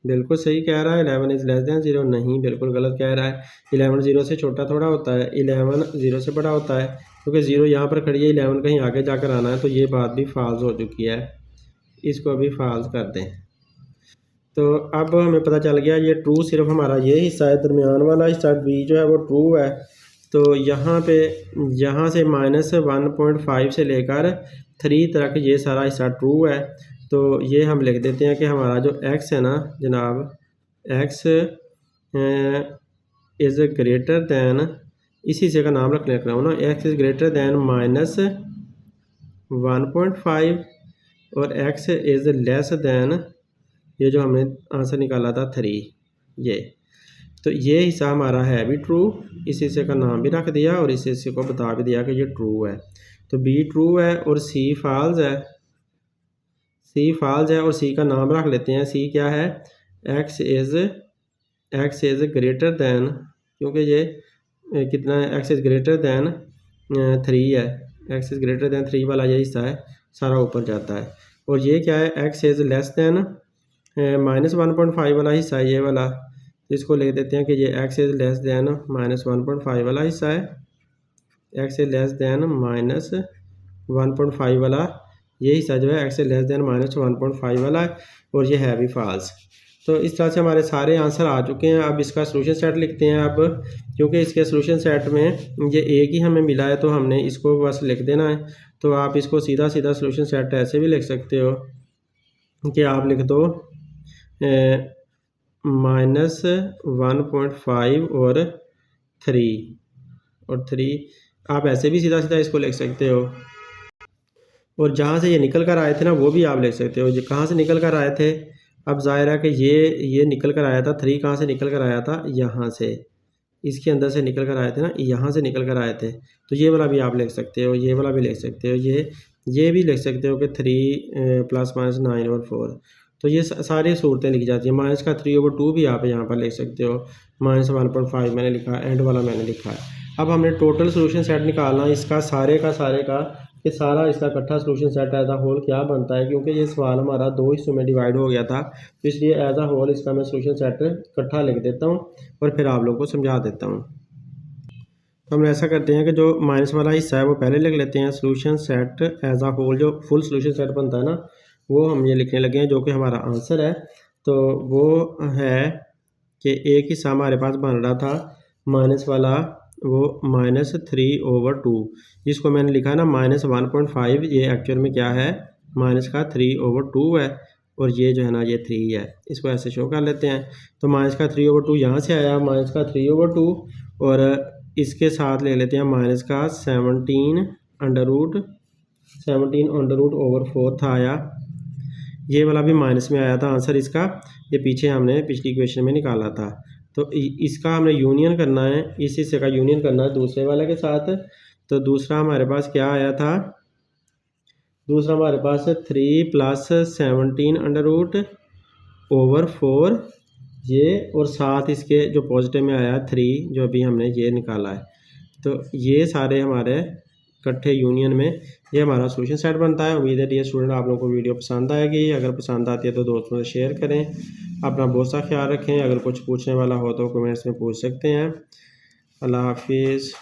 बिल्कुल सही कह रहा है, 11 इज़ लेस देन 0 नहीं, बिल्कुल गलत कह रहा है। 11 0 से छोटा थोड़ा होता है, 11 0 से बड़ा होता है, क्योंकि 0 यहाँ पर खड़ी है, 11 कहीं आगे जाकर आना है। तो ये बात भी फाल्स हो चुकी है, इसको भी फाल्स कर दें। तो अब हमें पता चल गया ये ट्रू सिर्फ हमारा ये हिस्सा है, दरमियान वाला हिस्सा बी जो है वो ट्रू है। तो यहाँ पे यहाँ से -1.5 से लेकर 3 तक ये सारा हिस्सा ट्रू है। तो ये हम लिख देते हैं कि हमारा जो x है ना जनाब, x इज़ ग्रेटर दैन, इसी से का नाम रख रहा हूँ ना, x इज़ ग्रेटर दैन -1.5 और x इज़ लेस दैन, ये जो हमने आंसर निकाला था 3, ये। तो ये हिस्सा हमारा है भी ट्रू, इस हिस्से का नाम भी रख दिया और इस हिस्से को बता भी दिया कि ये ट्रू है। तो बी ट्रू है और सी फॉल्स है, सी फॉल्स है और सी का नाम रख लेते हैं। सी क्या है, एक्स इज़ ग्रेटर दैन, क्योंकि ये कितना है, एक्स इज़ ग्रेटर दैन 3 है, एक्स इज़ ग्रेटर दैन 3 वाला ये हिस्सा है, सारा ऊपर जाता है। और ये क्या है, एक्स इज़ लेस दैन -1.5 वाला हिस्सा है, ये वाला। इसको लिख देते हैं कि ये x इज़ लेस दैन -1.5 वाला हिस्सा है, x इज़ लेस दैन -1.5 वाला ये हिस्सा जो है x इज़ लेस दैन -1.5 वाला है, और ये है भी फॉल्स। तो इस तरह से हमारे सारे आंसर आ चुके हैं। अब इसका सॉल्यूशन सेट लिखते हैं। अब क्योंकि इसके सॉल्यूशन सेट में ये एक ही हमें मिला है तो हमने इसको बस लिख देना है। तो आप इसको सीधा सीधा सॉल्यूशन सेट ऐसे भी लिख सकते हो कि आप लिख दो -1.5 और 3 आप ऐसे भी सीधा सीधा इसको लिख सकते हो। और जहाँ से ये निकल कर आए थे ना वो भी आप लिख सकते हो, ये कहाँ से निकल कर आए थे। अब ज़ाहिर है कि ये निकल कर आया था, 3 कहाँ से निकल कर आया था, यहाँ से, इसके अंदर से निकल कर आए थे ना, यहाँ से निकल कर आए थे। तो ये वाला भी आप लिख सकते हो, ये वाला भी लिख सकते हो, ये भी लिख सकते हो कि 3 ± 9 और 4। तो ये सारी सूरतें लिखी जाती हैं। -3/2 भी आप यहाँ पर लिख सकते हो, -1.5 मैंने लिखा, एंड वाला मैंने लिखा है। अब हमने टोटल सोल्यूशन सेट निकालना है इसका सारे का सारे का, कि सारा इसका इकट्ठा solution set as a whole क्या बनता है। क्योंकि ये सवाल हमारा 2 हिस्सों में डिवाइड हो गया था, तो इसलिए एज अ होल इसका मैं सोल्यूशन सेट इकट्ठा लिख देता हूँ और फिर आप लोगों को समझा देता हूँ। तो हम ऐसा करते हैं कि जो माइनस वाला हिस्सा है वो पहले लिख लेते हैं, solution set as a whole, जो फुल सोल्यूशन सेट बनता है ना वो हम ये लिखने लगे हैं, जो कि हमारा आंसर है। तो वो है कि एक हिस्सा हमारे पास बन रहा था माइनस वाला, वो -3/2, जिसको मैंने लिखा है ना -1.5, ये एक्चुअल में क्या है, -3/2 है, और ये जो है ना ये 3 है। इसको ऐसे शो कर लेते हैं। तो -3/2 यहाँ से आया, -3/2, और इसके साथ ले लेते हैं -17√4 था आया, ये वाला भी माइनस में आया था आंसर इसका, ये पीछे हमने पिछली क्वेश्चन में निकाला था। तो इसका हमने यूनियन करना है, इस हिस्से का यूनियन करना है दूसरे वाले के साथ। तो दूसरा हमारे पास क्या आया था, दूसरा हमारे पास 3 + 17√4 ये, और साथ इसके जो पॉजिटिव में आया 3, जो अभी हमने ये निकाला है। तो ये सारे हमारे इकट्ठे यूनियन में ये हमारा सोल्यूशन सेट बनता है। उम्मीद है डियर स्टूडेंट आप लोगों को वीडियो पसंद आएगी। अगर पसंद आती है तो दोस्तों से शेयर करें। अपना बहुत सा ख्याल रखें। अगर कुछ पूछने वाला हो तो कमेंट्स में पूछ सकते हैं। अल्लाह हाफिज़।